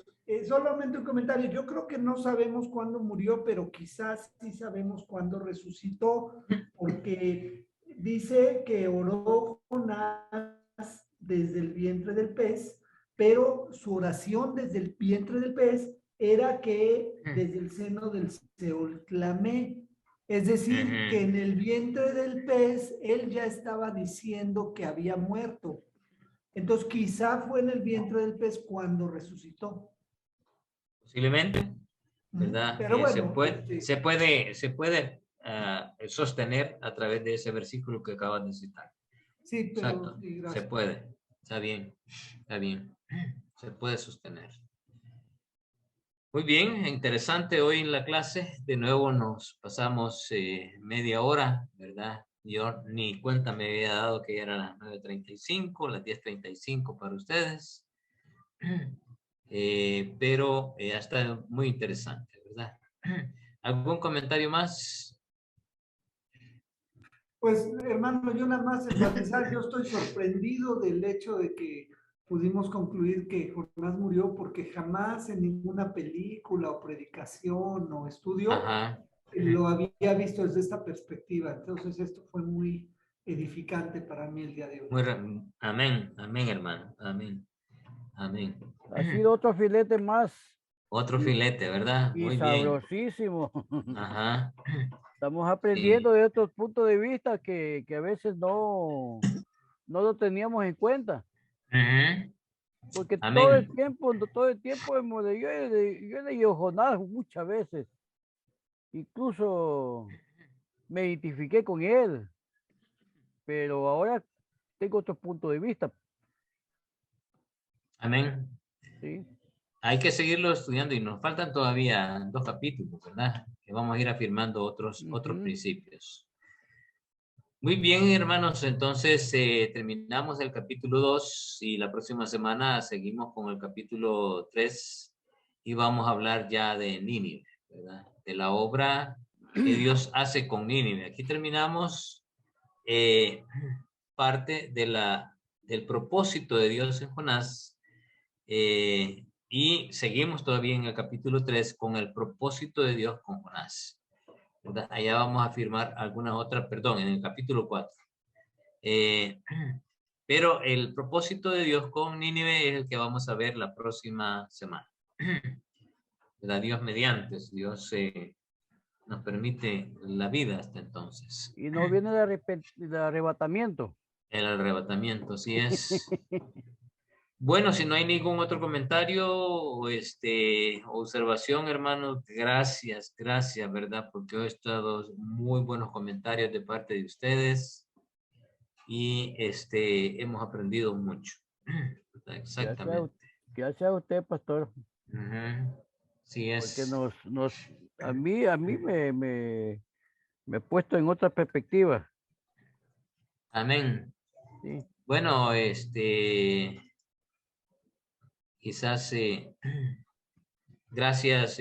solamente un comentario. Yo creo que no sabemos cuándo murió, pero quizás sí sabemos cuándo resucitó, porque dice que oró Jonás desde el vientre del pez, pero su oración desde el vientre del pez era que desde el seno del Seol clamé. Es decir, que en el vientre del pez, él ya estaba diciendo que había muerto. Entonces, quizá fue en el vientre del pez cuando resucitó. Posiblemente, ¿verdad? Pero bueno, se puede sostener a través de ese versículo que acabas de citar. Sí, pero exacto. Sí, se puede. Está bien. Se puede sostener. Muy bien, interesante hoy en la clase. De nuevo nos pasamos media hora, ¿verdad? Yo ni cuenta me había dado que eran las 9:35, las 10:35 para ustedes. Pero está muy interesante, ¿verdad? ¿Algún comentario más? Pues, hermano, yo nada más enfatizar, yo estoy sorprendido del hecho de que pudimos concluir que Jonás murió porque jamás en ninguna película o predicación o estudio lo había visto desde esta perspectiva. Entonces, esto fue muy edificante para mí el día de hoy. Amén, hermano, amén. Ha sido otro filete más. Otro filete, ¿verdad? Y muy sabrosísimo. Bien. Ajá. Estamos aprendiendo de otros puntos de vista que a veces no lo teníamos en cuenta. Porque todo el tiempo hemos leído, yo he leído Jonás muchas veces. Incluso me identifiqué con él. Pero ahora tengo otro punto de vista. Amén. Sí. Hay que seguirlo estudiando y nos faltan todavía 2 capítulos, ¿verdad? Que vamos a ir afirmando otros principios. Muy bien, hermanos, entonces terminamos el capítulo 2 y la próxima semana seguimos con el capítulo 3 y vamos a hablar ya de Nínive, ¿verdad? De la obra que Dios hace con Nínive. Aquí terminamos parte del propósito de Dios en Jonás y seguimos todavía en el capítulo 3 con el propósito de Dios con Jonás. ¿Verdad? Allá vamos a afirmar algunas otras, perdón, en el capítulo 4. Pero el propósito de Dios con Nínive es el que vamos a ver la próxima semana. ¿Verdad? Dios mediante, Dios nos permite la vida hasta entonces. Y no viene el arrebatamiento. El arrebatamiento, sí es. Bueno, si no hay ningún otro comentario o observación, hermanos, gracias, ¿verdad? Porque hoy he estado muy buenos comentarios de parte de ustedes y hemos aprendido mucho. Exactamente. Gracias a usted, pastor. Sí es. Porque a mí me he puesto en otra perspectiva. Amén. Sí. Bueno, quizás, gracias,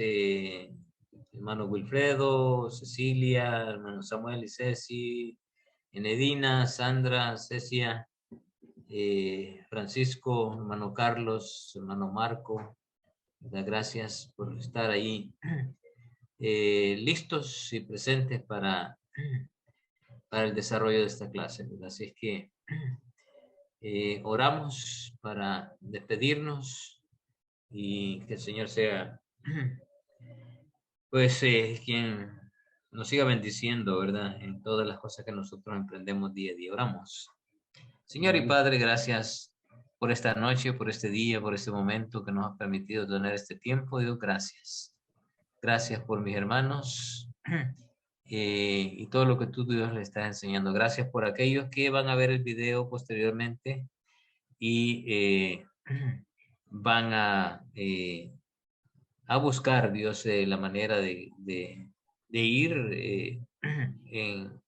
hermano Wilfredo, Cecilia, hermano Samuel y Ceci, Enedina, Sandra, Cecia, Francisco, hermano Carlos, hermano Marco, gracias por estar ahí listos y presentes para el desarrollo de esta clase, ¿verdad? Así es que oramos para despedirnos y que el Señor sea pues quien nos siga bendiciendo, ¿verdad? En todas las cosas que nosotros emprendemos día a día. Oramos. Señor y Padre, gracias por esta noche, por este día, por este momento que nos ha permitido tener este tiempo. Dios, gracias. Gracias por mis hermanos y todo lo que tú, Dios, le estás enseñando. Gracias por aquellos que van a ver el video posteriormente y van a buscar, Dios, la manera de ir en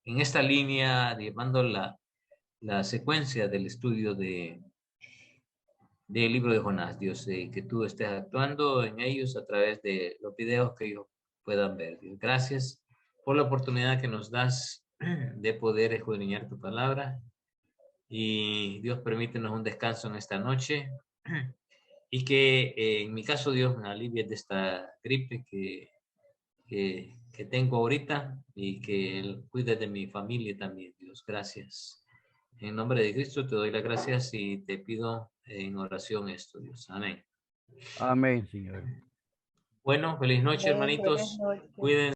esta línea, llevando la secuencia del estudio del libro de Jonás, Dios, que tú estés actuando en ellos a través de los videos que ellos puedan ver. Dios, gracias por la oportunidad que nos das de poder escudriñar tu palabra. Y Dios, permítenos un descanso en esta noche y que en mi caso, Dios, me alivie de esta gripe que tengo ahorita y que Él cuide de mi familia también, Dios. Gracias. En nombre de Cristo te doy las gracias y te pido en oración esto, Dios. Amén. Amén, Señor. Bueno, feliz noche, hermanitos. Cuídense.